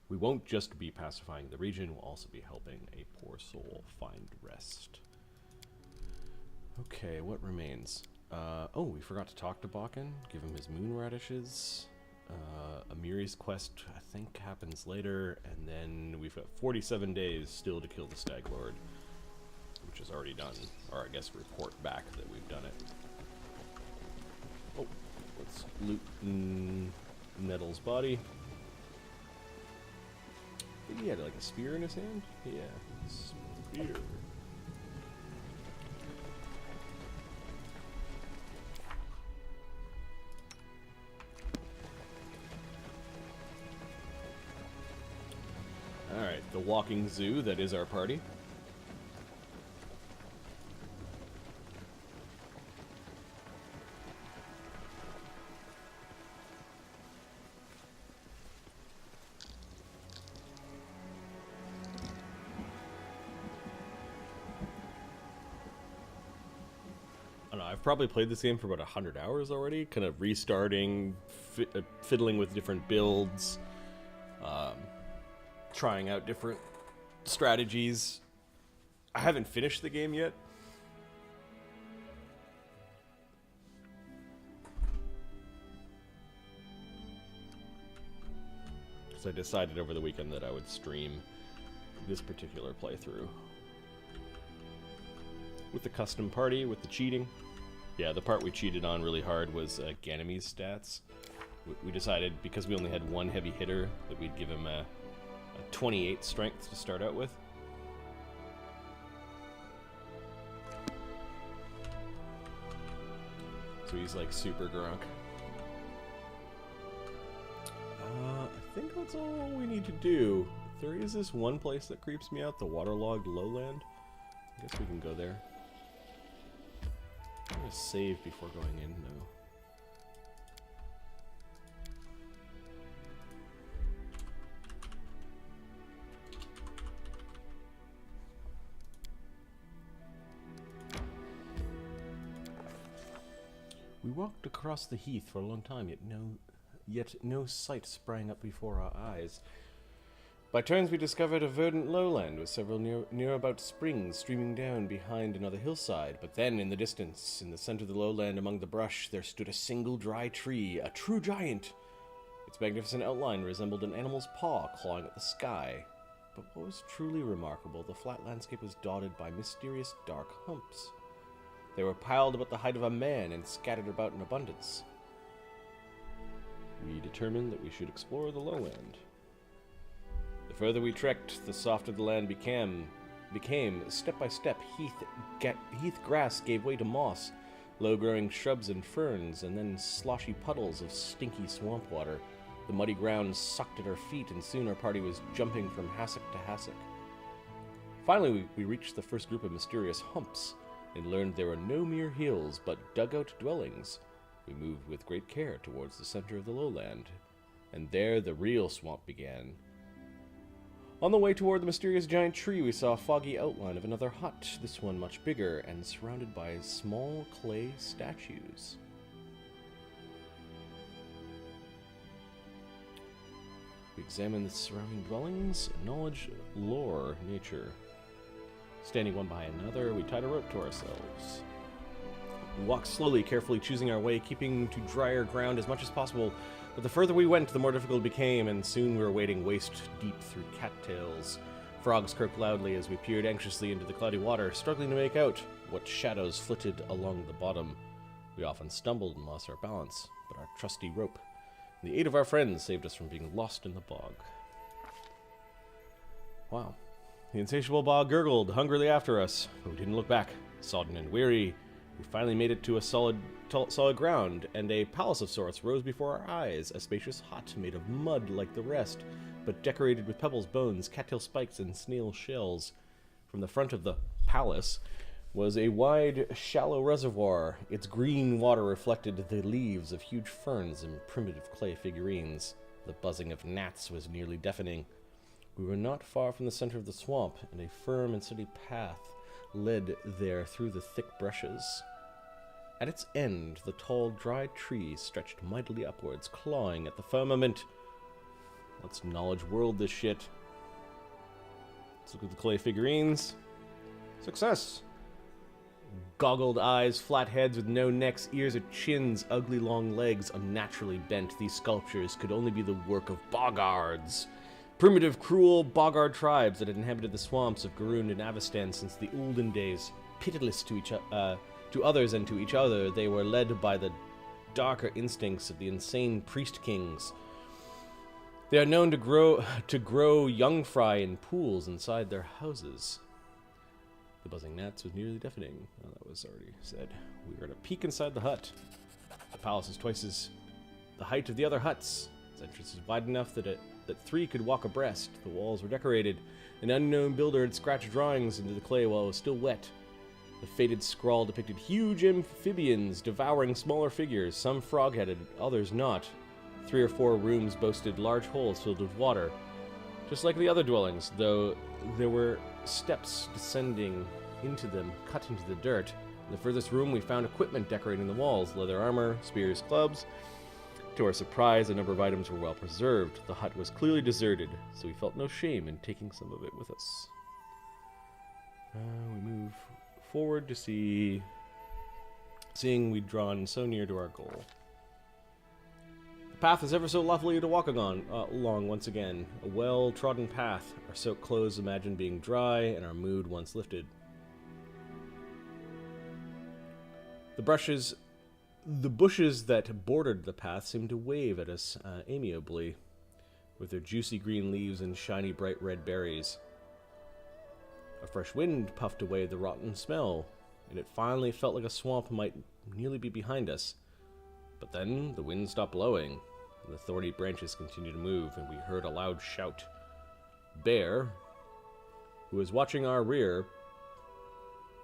We won't just be pacifying the region, we'll also be helping a poor soul find rest. Okay, what remains? Oh, we forgot to talk to Bakken, give him his moon radishes. Amiri's quest, I think, happens later, and then we've got 47 days still to kill the Stag Lord, which is already done, or I guess report back that we've done it. Oh, let's loot Nettle's body. I think he had like a spear in his hand? Yeah, spear. Alright, the walking zoo that is our party. I've probably played this game for about 100 hours already, kind of restarting, fiddling with different builds, trying out different strategies. I haven't finished the game yet. Because I decided over the weekend that I would stream this particular playthrough. With the custom party, with the cheating. Yeah, the part we cheated on really hard was Ganymede's stats. We decided, because we only had one heavy hitter, that we'd give him a 28 strength to start out with. So he's like super grunk. I think that's all we need to do. There is this one place that creeps me out, the waterlogged lowland. I guess we can go there. I'm gonna save before going in, no. We walked across the heath for a long time, yet no sight sprang up before our eyes. By turns we discovered a verdant lowland with several near-about springs streaming down behind another hillside, but then in the distance, in the center of the lowland among the brush, there stood a single dry tree, a true giant. Its magnificent outline resembled an animal's paw clawing at the sky. But what was truly remarkable, the flat landscape was dotted by mysterious dark humps. They were piled about the height of a man and scattered about in abundance. We determined that we should explore the lowland. The further we trekked, the softer the land became. Step by step, heath grass gave way to moss, low-growing shrubs and ferns, and then sloshy puddles of stinky swamp water. The muddy ground sucked at our feet, and soon our party was jumping from hassock to hassock. Finally, we reached the first group of mysterious humps, and learned there were no mere hills, but dugout dwellings. We moved with great care towards the center of the lowland, and there the real swamp began. On the way toward the mysterious giant tree, we saw a foggy outline of another hut, this one much bigger, and surrounded by small clay statues. We examined the surrounding dwellings, acknowledged lore, nature. Standing one by another, we tied a rope to ourselves. We walked slowly, carefully choosing our way, keeping to drier ground as much as possible. But the further we went, the more difficult it became, and soon we were wading waist deep through cattails, Frogs croaked loudly as we peered anxiously into the cloudy water, struggling to make out what shadows flitted along the bottom. We often stumbled and lost our balance, but our trusty rope and the aid of our friends saved us from being lost in the bog. Wow. The insatiable bog gurgled hungrily after us, but we didn't look back. Sodden and weary, we finally made it to a solid ground, and a palace of sorts rose before our eyes, a spacious hut made of mud like the rest, but decorated with pebbles, bones, cattail spikes, and snail shells. From the front of the palace was a wide, shallow reservoir. Its green water reflected the leaves of huge ferns and primitive clay figurines. The buzzing of gnats was nearly deafening. We were not far from the center of the swamp, and a firm and steady path led there through the thick brushes. At its end, the tall, dry trees stretched mightily upwards, clawing at the firmament. Let's knowledge world this shit. Let's look at the clay figurines. Success! Goggled eyes, flat heads with no necks, ears or chins, ugly long legs, unnaturally bent. These sculptures could only be the work of boggards. Primitive, cruel boggard tribes that had inhabited the swamps of Garoon and Avestan since the olden days. Pitiless to others and to each other, they were led by the darker instincts of the insane priest kings. They are known to grow young fry in pools inside their houses. The buzzing gnats was nearly deafening. Oh, that was already said. We were at a peek inside the hut. The palace is twice as the height of the other huts. Its entrance is wide enough that three could walk abreast. The walls were decorated. An unknown builder had scratched drawings into the clay while it was still wet. The faded scrawl depicted huge amphibians devouring smaller figures, some frog-headed, others not. 3 or 4 rooms boasted large holes filled with water. Just like the other dwellings, though there were steps descending into them, cut into the dirt. In the furthest room we found equipment decorating the walls, leather armor, spears, clubs. To our surprise, a number of items were well preserved. The hut was clearly deserted, so we felt no shame in taking some of it with us. We move forward to seeing we'd drawn so near to our goal. The path is ever so lovely to walk along once again. A well-trodden path, our soaked clothes imagined being dry, and our mood once lifted. The bushes that bordered the path seemed to wave at us amiably, with their juicy green leaves and shiny bright red berries. A fresh wind puffed away the rotten smell, and it finally felt like a swamp might nearly be behind us. But then the wind stopped blowing, and the thorny branches continued to move, and we heard a loud shout. Bear, who was watching our rear...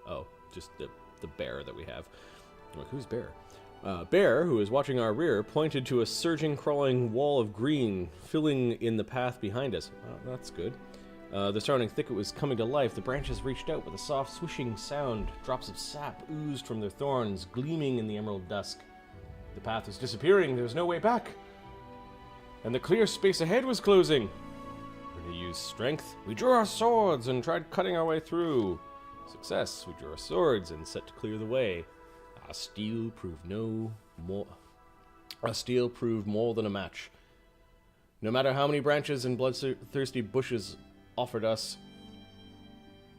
Oh, just the bear that we have. I'm like, who's Bear? Bear, who was watching our rear, pointed to a surging, crawling wall of green filling in the path behind us. Oh, that's good. The surrounding thicket was coming to life. The branches reached out with a soft, swishing sound. Drops of sap oozed from their thorns, gleaming in the emerald dusk. The path was disappearing. There was no way back. And the clear space ahead was closing. We're going to use strength. We drew our swords and tried cutting our way through. Success. We drew our swords and set to clear the way. Our steel proved more than a match. No matter how many branches and bloodthirsty bushes offered us,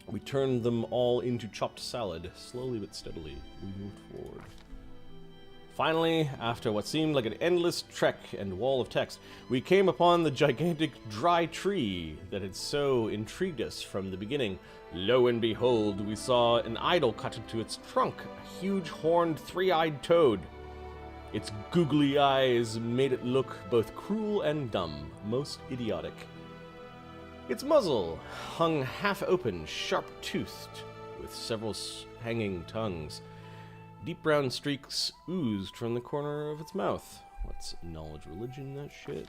we turned them all into chopped salad. Slowly but steadily, we moved forward. Finally, after what seemed like an endless trek and wall of text, we came upon the gigantic dry tree that had so intrigued us from the beginning. Lo and behold, we saw an idol cut into its trunk, a huge horned, 3-eyed toad. Its googly eyes made it look both cruel and dumb, most idiotic. Its muzzle hung half open, sharp-toothed, with several hanging tongues. Deep brown streaks oozed from the corner of its mouth. Let's knowledge religion that shit.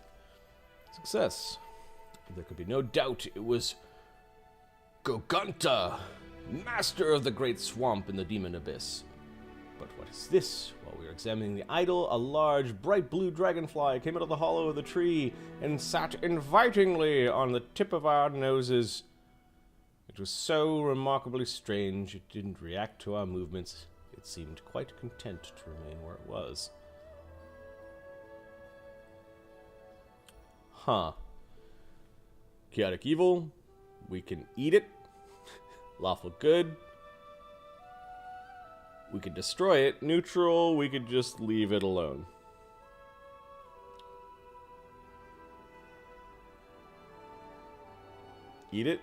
Success. There could be no doubt it was Gogunta, master of the great swamp in the demon abyss. But what is this? While we were examining the idol, a large, bright blue dragonfly came out of the hollow of the tree and sat invitingly on the tip of our noses. It was so remarkably strange, it didn't react to our movements. It seemed quite content to remain where it was. Huh. Chaotic evil, We can eat it. Lawful good. We could destroy it. Neutral. We could just leave it alone. Eat it?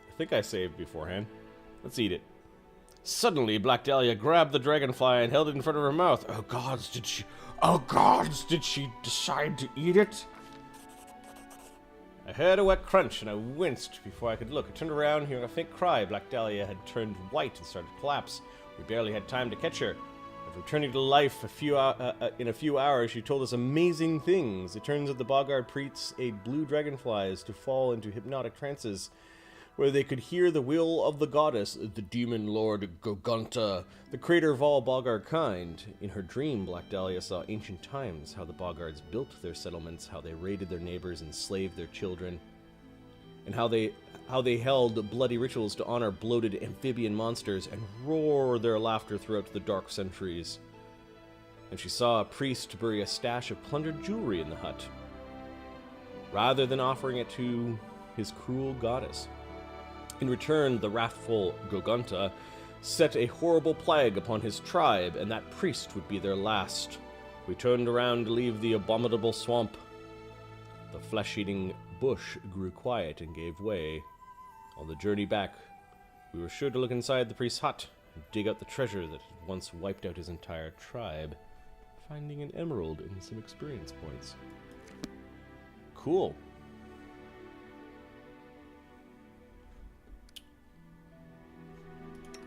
I think I saved beforehand. Let's eat it. Suddenly, Black Dahlia grabbed the dragonfly and held it in front of her mouth. Oh gods, did she... Oh gods, did she decide to eat it? I heard a wet crunch and I winced before I could look. I turned around, hearing a faint cry. Black Dahlia had turned white and started to collapse. We barely had time to catch her. After returning to life in a few hours, she told us amazing things. It turns out the Boggart priests ate blue dragonflies to fall into hypnotic trances, where they could hear the will of the goddess, the demon lord Gogunta, the creator of all Boggart kind. In her dream, Black Dahlia saw ancient times, how the Boggarts built their settlements, how they raided their neighbors, enslaved their children, and how they held bloody rituals to honor bloated amphibian monsters and roar their laughter throughout the dark centuries. And she saw a priest bury a stash of plundered jewelry in the hut, rather than offering it to his cruel goddess. In return, the wrathful Gogunta set a horrible plague upon his tribe, and that priest would be their last. We turned around to leave the abominable swamp. The flesh-eating bush grew quiet and gave way. On the journey back, we were sure to look inside the priest's hut and dig out the treasure that had once wiped out his entire tribe, finding an emerald and some experience points. Cool.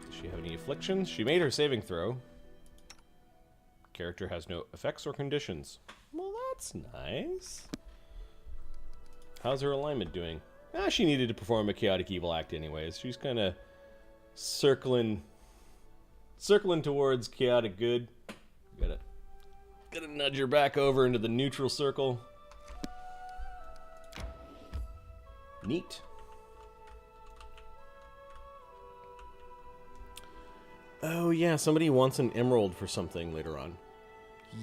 Does she have any afflictions? She made her saving throw. Character has no effects or conditions. Well, that's nice. How's her alignment doing? Ah, she needed to perform a chaotic evil act anyways. She's kind of circling towards chaotic good. Gotta nudge her back over into the neutral circle. Neat. Oh yeah, somebody wants an emerald for something later on.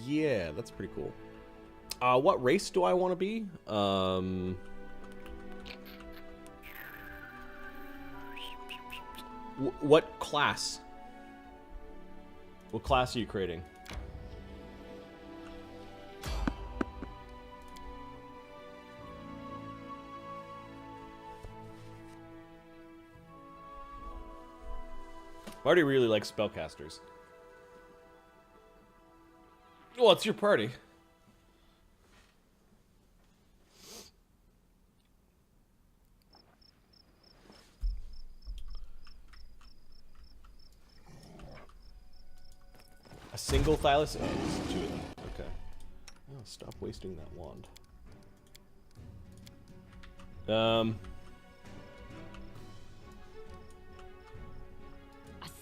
Yeah, that's pretty cool. What race do I want to be? What class? What class are you creating? Marty really likes spellcasters. Well, it's your party. A single Thylus? Oh, there's two of them. Okay. Oh, stop wasting that wand. A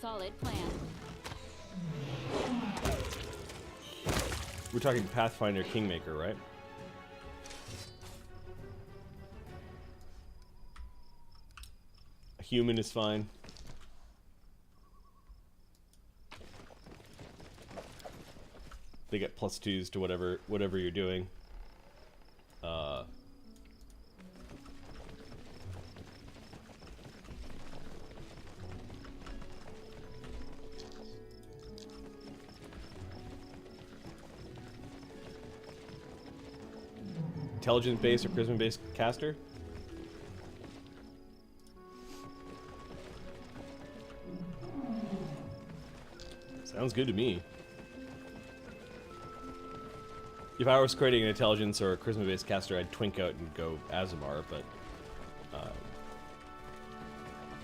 solid plan. We're talking Pathfinder Kingmaker, right? A human is fine. They get +2s to whatever you're doing. Intelligence-based or charisma-based caster? Sounds good to me. If I was creating an intelligence or a charisma-based caster, I'd twink out and go Azamar, but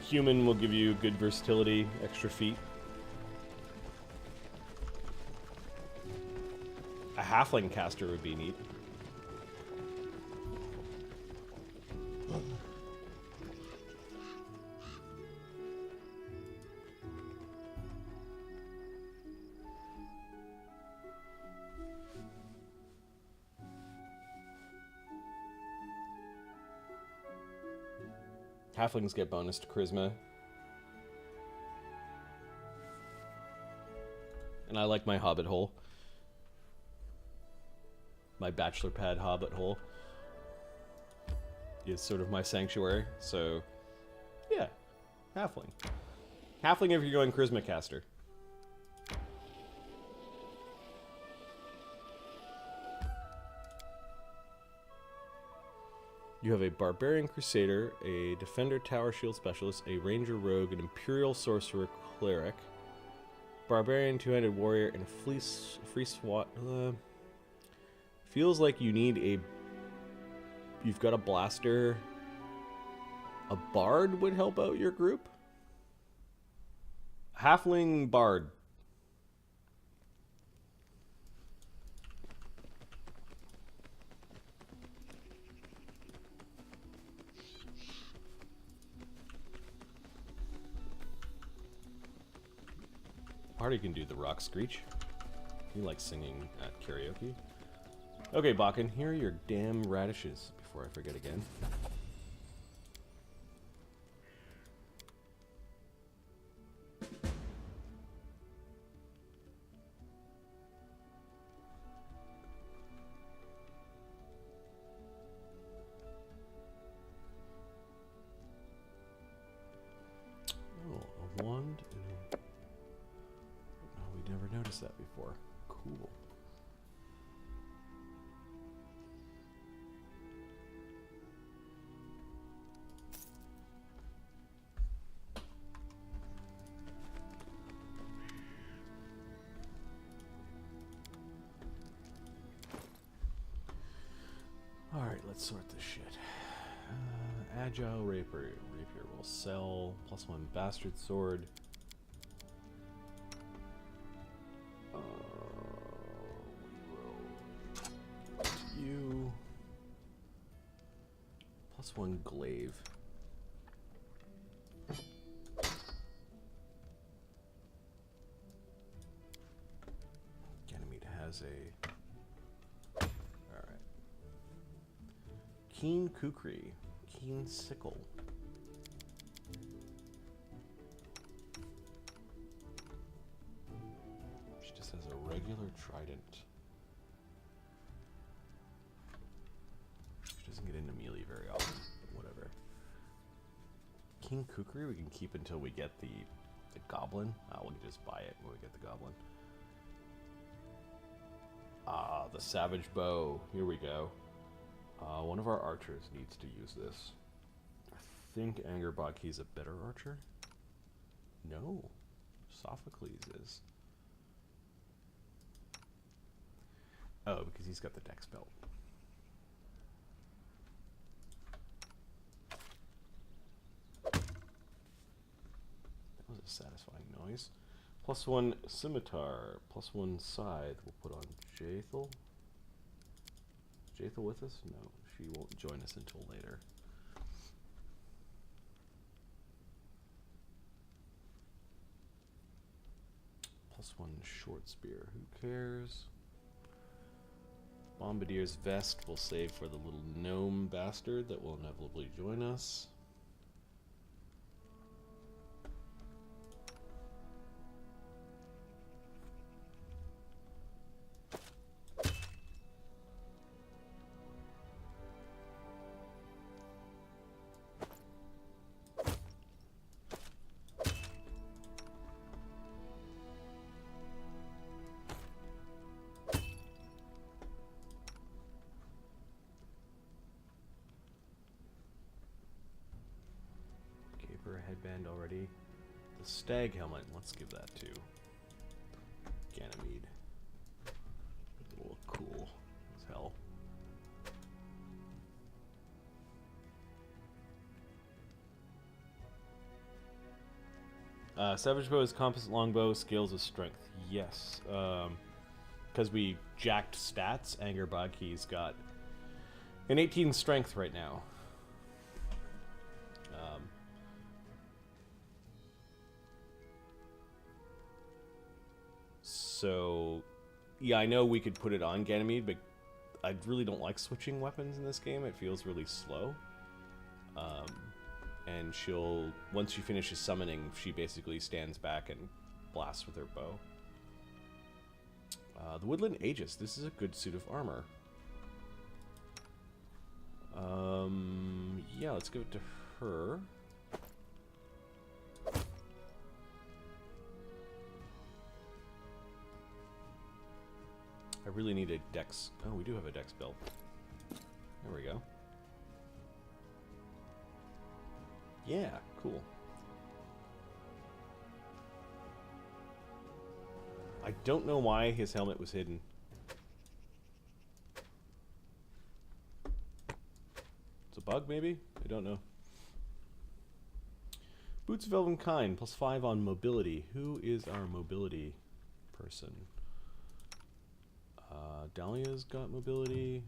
human will give you good versatility, extra feet. A halfling caster would be neat. Halflings get bonus to charisma. And I like my hobbit hole. My bachelor pad hobbit hole is sort of my sanctuary, so Halfling. Halfling if you're going Charisma Caster. You have a Barbarian Crusader, a Defender Tower Shield Specialist, a Ranger Rogue, an Imperial Sorcerer Cleric, Barbarian Two-Handed Warrior, and a Free SWAT. Feels like you need a... You've got a Blaster. A Bard would help out your group. Halfling Bard. Party can do the rock screech. You like singing at karaoke. Okay, Bakken, here are your damn radishes before I forget again. Oh, a wand and a... Oh, we never noticed that before. Cool. Alright, let's sort this shit. Agile Rapier will sell. +1 Bastard Sword. You. +1 Glaive. Ganymede has a... Alright. Keen Kukri. Keen Sickle. She just has a regular trident. She doesn't get into melee very often, but whatever. Keen Kukri we can keep until we get the goblin. We can just buy it when we get the goblin. The Savage Bow. Here we go. One of our archers needs to use this. I think Angerbaki is a better archer. No, Sophocles is. Oh, because he's got the dex belt. That was a satisfying noise. +1 Scimitar, +1 Scythe. We'll put on Jaethel. Is Jaethel with us? No, she won't join us until later. +1 Short Spear. Who cares? Bombardier's Vest will save for the little gnome bastard that will inevitably join us. Headband already. The stag helmet, let's give that to Ganymede. It'll look cool as hell. Savage Bow is composite longbow, scales of strength. Yes. Because we jacked stats, Angerbaki's got an 18 strength right now. So, yeah, I know we could put it on Ganymede, but I really don't like switching weapons in this game. It feels really slow. And she'll, once she finishes summoning, she basically stands back and blasts with her bow. The Woodland Aegis. This is a good suit of armor. Yeah, let's give it to her. I really need a dex. Oh, we do have a dex belt. There we go. Yeah, cool. I don't know why his helmet was hidden. It's a bug, maybe? I don't know. Boots of Elvenkind, +5 on mobility. Who is our mobility person? Dahlia's got mobility.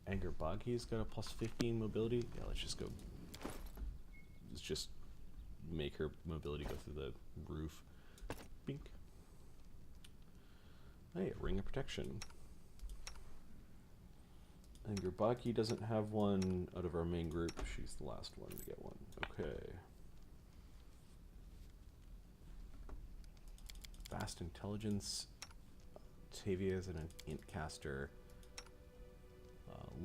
Anger Boggy's got a +15 mobility. Yeah, let's just go. Let's just make her mobility go through the roof. Bink. Hey, a ring of protection. Anger Boggy doesn't have one out of our main group. She's the last one to get one. Okay. Fast intelligence. Tavia's an int caster.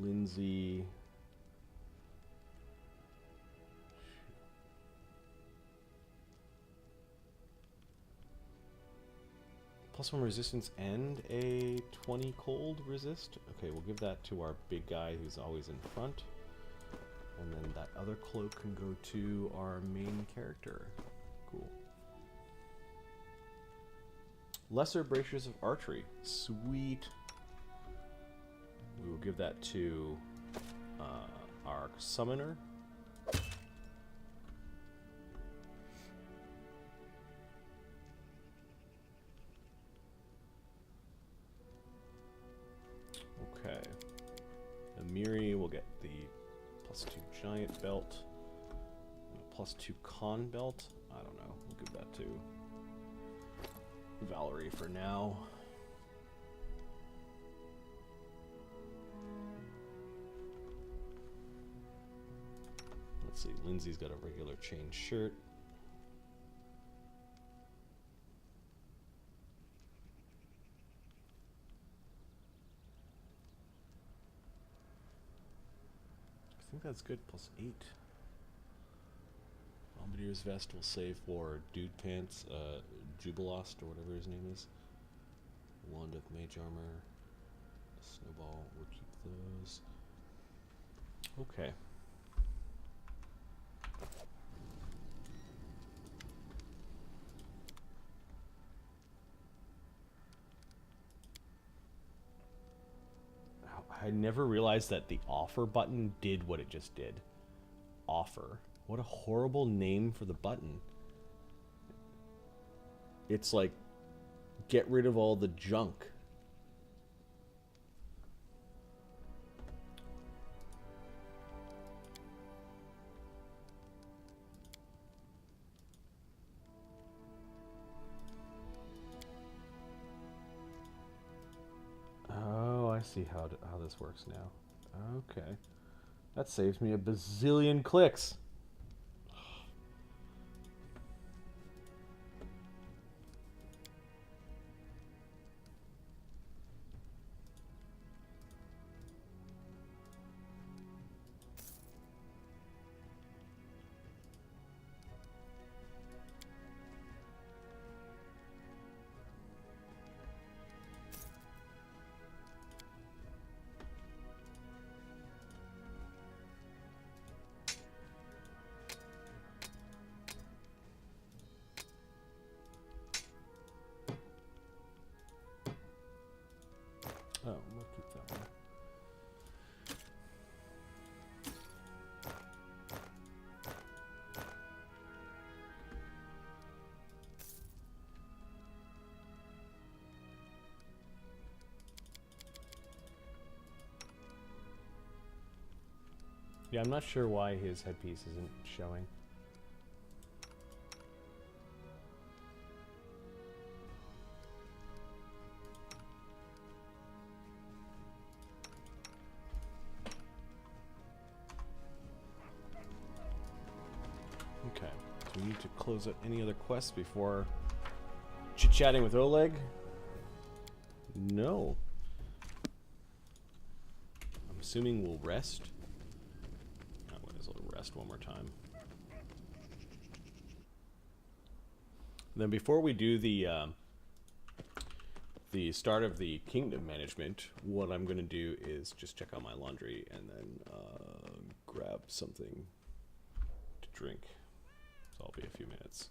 Lindsay. +1 resistance and a 20 cold resist. Okay, we'll give that to our big guy who's always in front. And then that other cloak can go to our main character. Cool. Lesser Bracers of Archery. Sweet. We will give that to our summoner. Okay. Amiri will get the +2 giant belt. And a +2 con belt. I don't know. We'll give that to Valerie for now. Let's see, Lindsay's got a regular chain shirt. I think that's good, +8. Bombardier's vest will save for Dude Pants, Jubilost, or whatever his name is. Wand of Mage Armor. Snowball, we'll keep those. Okay. I never realized that the offer button did what it just did. Offer. What a horrible name for the button. It's like, get rid of all the junk. I see how this works now. Okay. That saves me a bazillion clicks. Oh, we'll keep that one. Yeah, I'm not sure why his headpiece isn't showing. Okay, so we need to close out any other quests before chit-chatting with Oleg? No. I'm assuming we'll rest. I might as well rest one more time. Then before we do the the start of the kingdom management, what I'm going to do is just check out my laundry and then grab something to drink. So I'll be a few minutes.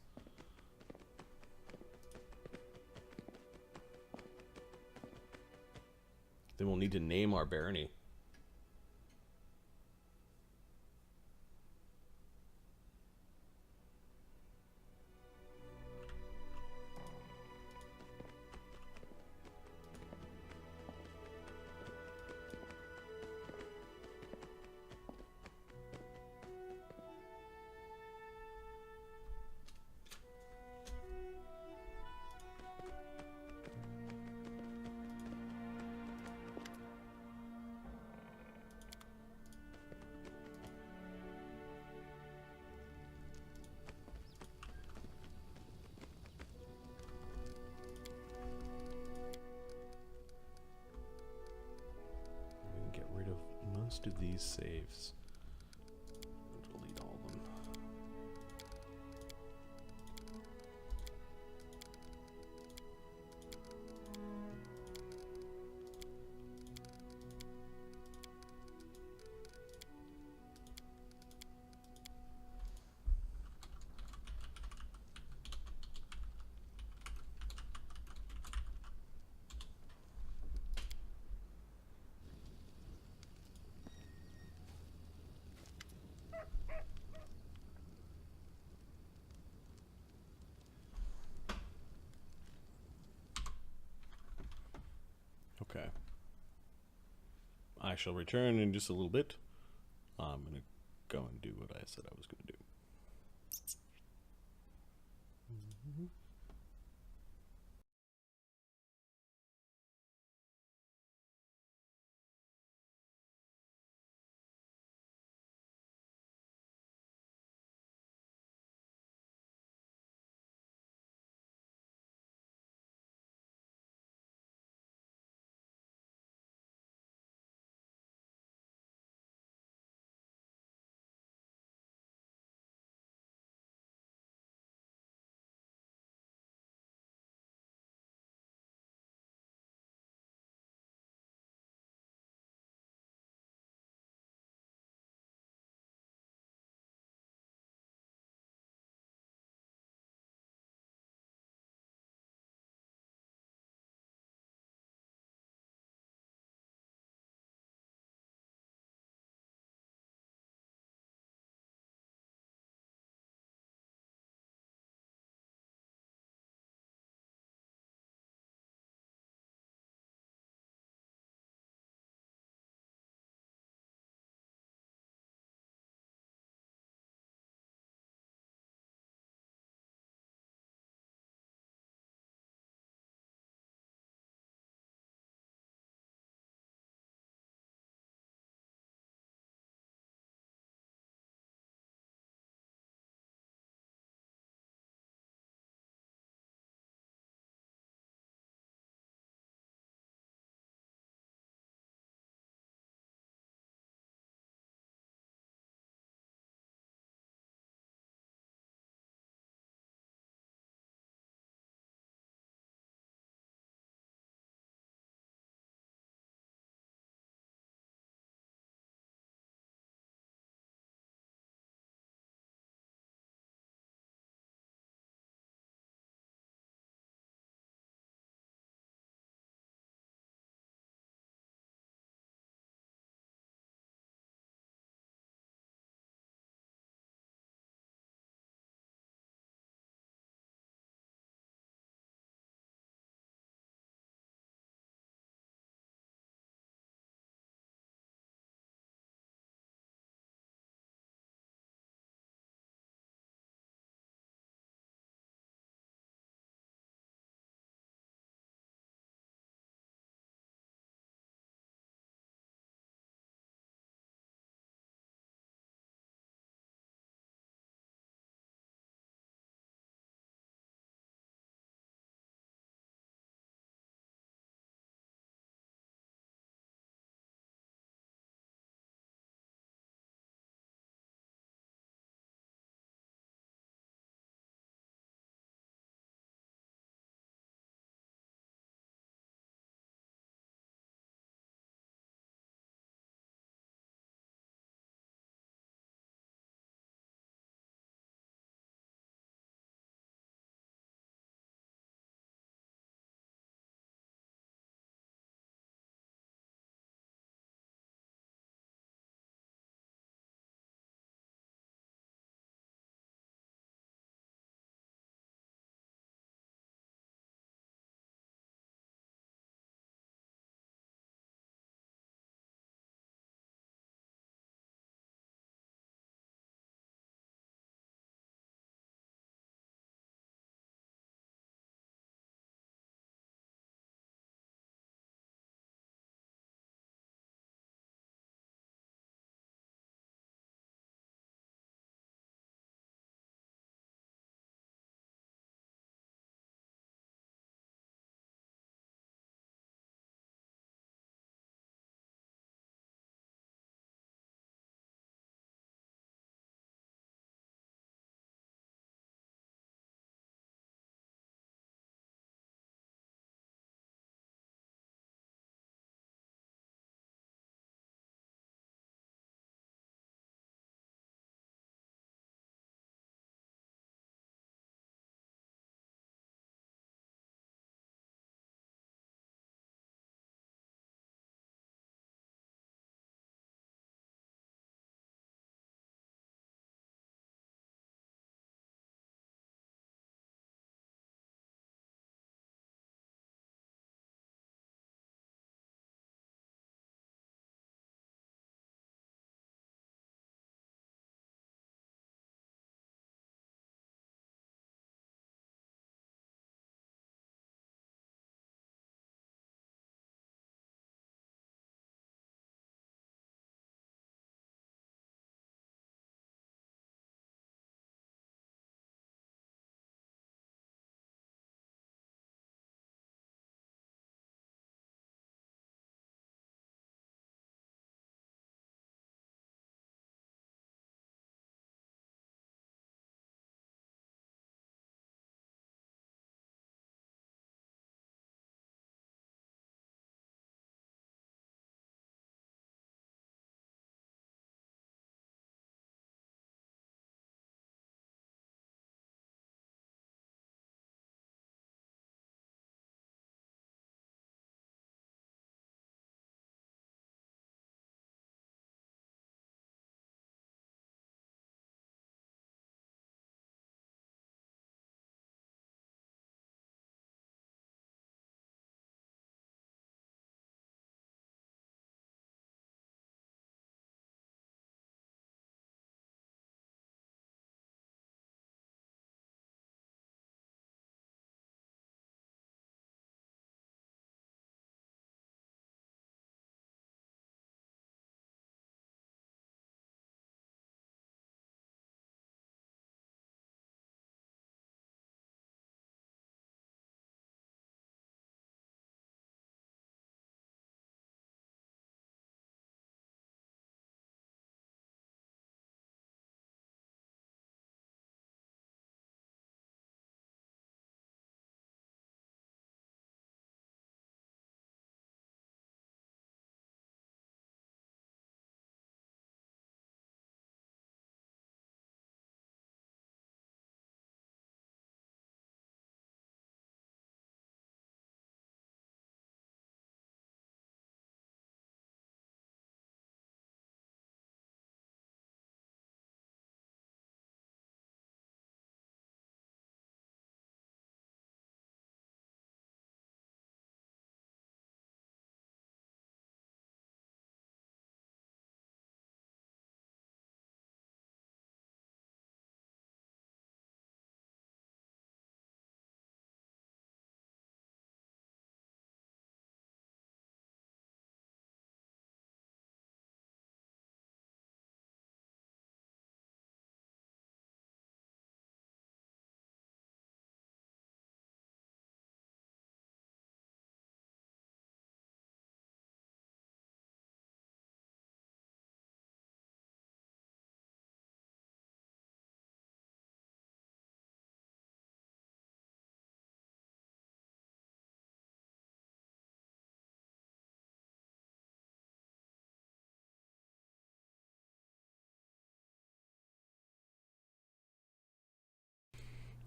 Then we'll need to name our barony. Most of these saves. Delete all of them. Okay. I shall return in just a little bit. I'm going to go and do what I said I was going to do.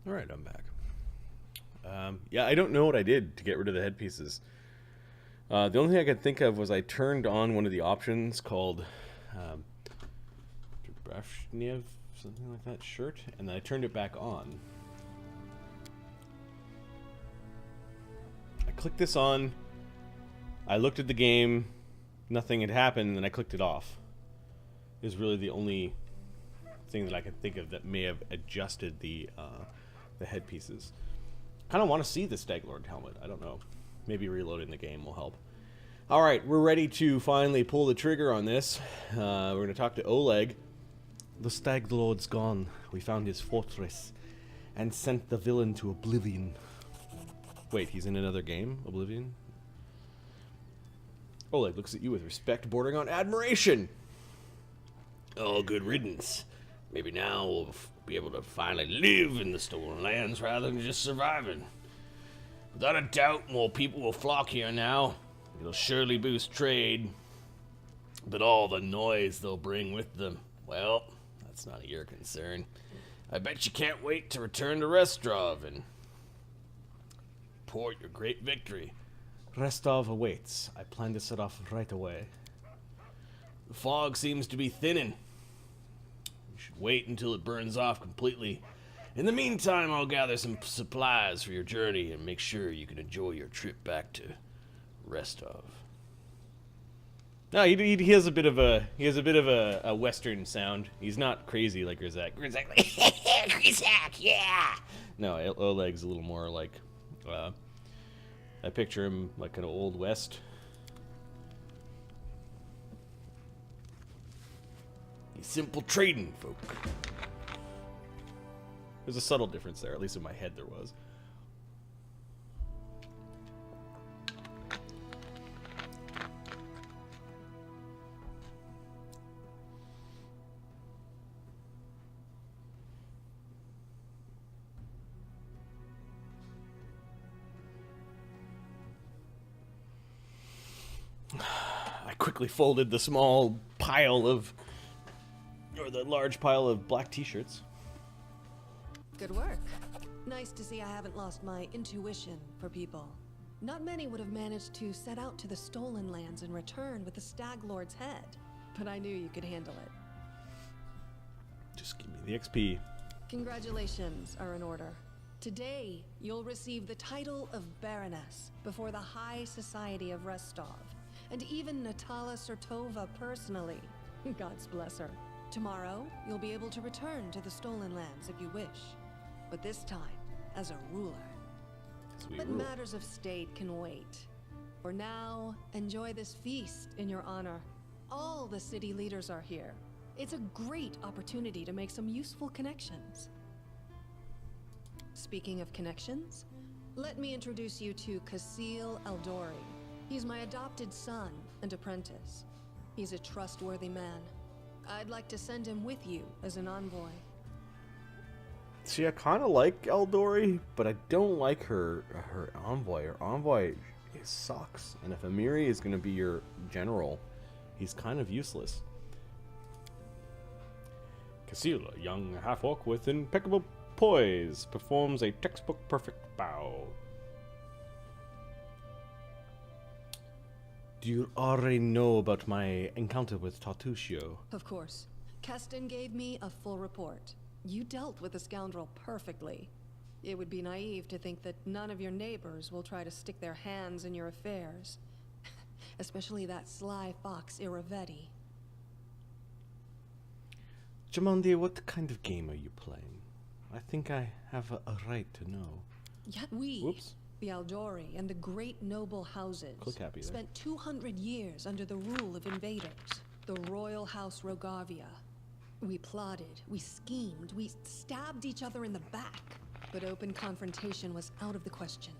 Alright, I'm back. Yeah, I don't know what I did to get rid of the headpieces. The only thing I could think of was I turned on one of the options called Brashnev, something like that, shirt, and then I turned it back on. I clicked this on, I looked at the game, nothing had happened, and then I clicked it off. Is really the only thing that I could think of that may have adjusted the headpieces. Kind of want to see the Staglord helmet. I don't know. Maybe reloading the game will help. All right, we're ready to finally pull the trigger on this. We're going to talk to Oleg. The Staglord's gone. We found his fortress and sent the villain to oblivion. Wait, he's in another game? Oblivion? Oleg looks at you with respect bordering on admiration. Oh, good riddance. Maybe now we'll be able to finally live in the stolen lands rather than just surviving. Without a doubt, more people will flock here now. It'll surely boost trade. But all the noise they'll bring with them, well, that's none of your concern. I bet you can't wait to return to Restov and report your great victory. Restov awaits. I plan to set off right away. The fog seems to be thinning. We should wait until it burns off completely. In the meantime, I'll gather some supplies for your journey and make sure you can enjoy your trip back to Restov. No, he has a bit of a Western sound. He's not crazy like Grizak. Grizak, yeah. No, Oleg's a little more like. I picture him like an old West. Simple trading folk. There's a subtle difference there, at least in my head there was. I quickly folded the small pile of, or the large pile of black t-shirts. Good work. Nice to see I haven't lost my intuition for people. Not many would have managed to set out to the stolen lands and return with the Stag Lord's head, but I knew you could handle it. Just give me the XP. Congratulations are in order. Today, you'll receive the title of Baroness before the High Society of Restov, and even Natala Sertova personally. God's bless her. Tomorrow, you'll be able to return to the stolen lands if you wish, but this time as a ruler. But matters of state can wait. For now, enjoy this feast in your honor. All the city leaders are here. It's a great opportunity to make some useful connections. Speaking of connections, let me introduce you to Kasil Eldori. He's my adopted son and apprentice. He's a trustworthy man. I'd like to send him with you as an envoy. See, I kind of like Eldori, but I don't like her envoy. Her envoy sucks. And if Amiri is going to be your general, he's kind of useless. Kasil, a young half-orc with impeccable poise, performs a textbook perfect bow. Do you already know about my encounter with Tartusio? Of course. Keston gave me a full report. You dealt with the scoundrel perfectly. It would be naive to think that none of your neighbors will try to stick their hands in your affairs. Especially that sly fox Iravetti. Jamandi, what kind of game are you playing? I think I have a right to know. Yet we, Whoops. the Aldori and the great noble houses, Click happy there. spent 200 years under the rule of invaders, the Royal House Rogarvia. We plotted, we schemed, we stabbed each other in the back, but open confrontation was out of the question.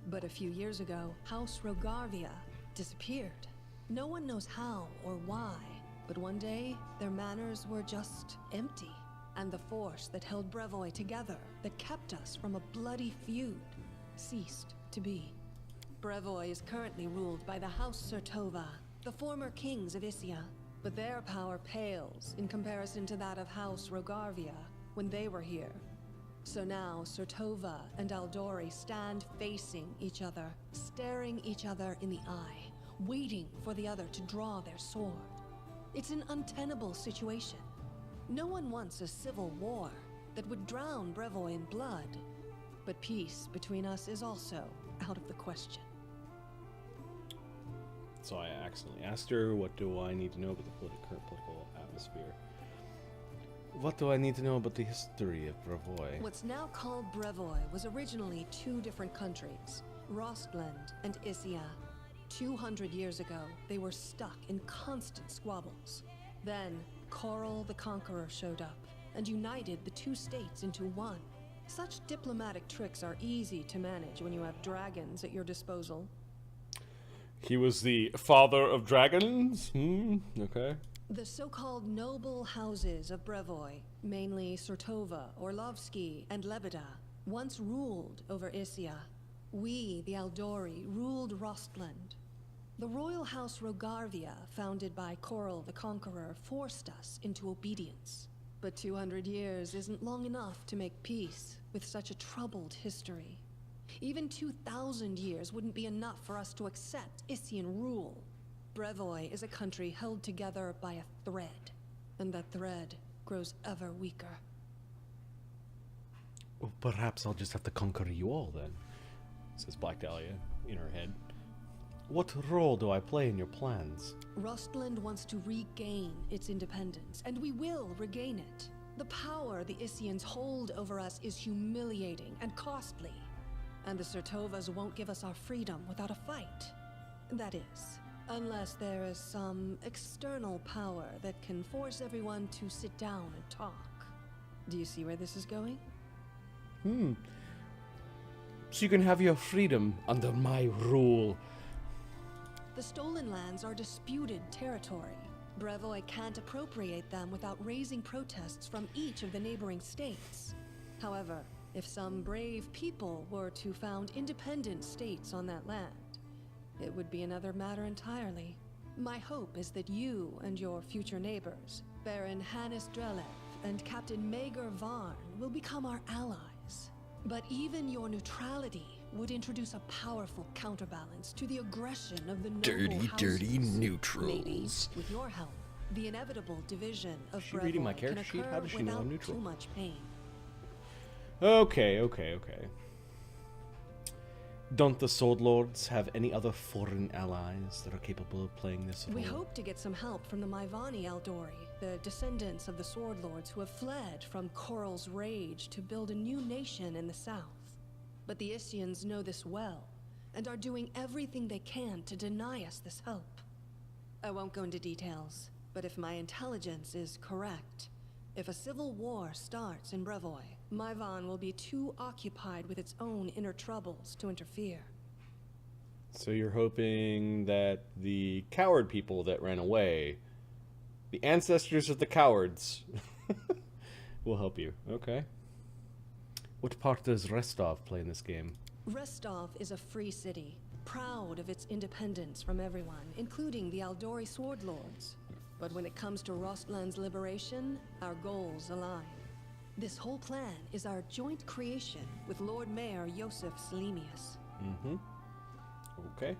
But a few years ago, House Rogarvia disappeared. No one knows how or why, but one day, their manors were just empty. And the force that held Brevoy together, that kept us from a bloody feud, ceased to be. Brevoy is currently ruled by the House Sertova, the former kings of Issia, but their power pales in comparison to that of House Rogarvia when they were here. So now, Sertova and Aldori stand facing each other, staring each other in the eye, waiting for the other to draw their sword. It's an untenable situation. No one wants a civil war that would drown Brevoy in blood, but peace between us is also out of the question. So I accidentally asked her, what do I need to know about the current political atmosphere? What do I need to know about the history of Brevoy? What's now called Brevoy was originally two different countries, Rostland and Isia. 200 years ago, they were stuck in constant squabbles. Then, Coral the Conqueror showed up and united the two states into one. Such diplomatic tricks are easy to manage when you have dragons at your disposal. He was the father of dragons? Okay. The so-called noble houses of Brevoy, mainly Sertova, Orlovsky, and Lebeda, once ruled over Isia. We, the Aldori, ruled Rostland. The royal house Rogarvia, founded by Coral the Conqueror, forced us into obedience. But 200 years isn't long enough to make peace with such a troubled history. Even 2,000 years wouldn't be enough for us to accept Isian rule. Brevoy is a country held together by a thread, and that thread grows ever weaker. Well, perhaps I'll just have to conquer you all then, says Black Dahlia in her head. What role do I play in your plans? Rostland wants to regain its independence, and we will regain it. The power the Isians hold over us is humiliating and costly, and the Sertovas won't give us our freedom without a fight. That is, unless there is some external power that can force everyone to sit down and talk. Do you see where this is going? So you can have your freedom under my rule. The stolen lands are disputed territory. Brevoy can't appropriate them without raising protests from each of the neighboring states. However, if some brave people were to found independent states on that land, it would be another matter entirely. My hope is that you and your future neighbors, Baron Hannes Drelev and Captain Maegor Varn, will become our allies. But even your neutrality would introduce a powerful counterbalance to the aggression of the noble Dirty houses. neutrals. Maybe, with your help, the inevitable division of Is she reading my Brevoy character can sheet? occur How does she know I'm without neutral? too much pain. Okay. Don't the Sword Lords have any other foreign allies that are capable of playing this role? We hope to get some help from the Maivani Aldori, the descendants of the Sword Lords who have fled from Coral's rage to build a new nation in the south. But the Isians know this well, and are doing everything they can to deny us this help. I won't go into details, but if my intelligence is correct, if a civil war starts in Brevoy, Maivan will be too occupied with its own inner troubles to interfere. So you're hoping that the coward people that ran away, the ancestors of the cowards, will help you. Okay. What part does Restov play in this game? Restov is a free city, proud of its independence from everyone, including the Aldori Sword Lords. But when it comes to Rostland's liberation, our goals align. This whole plan is our joint creation with Lord Mayor Yosef Selimius. Okay.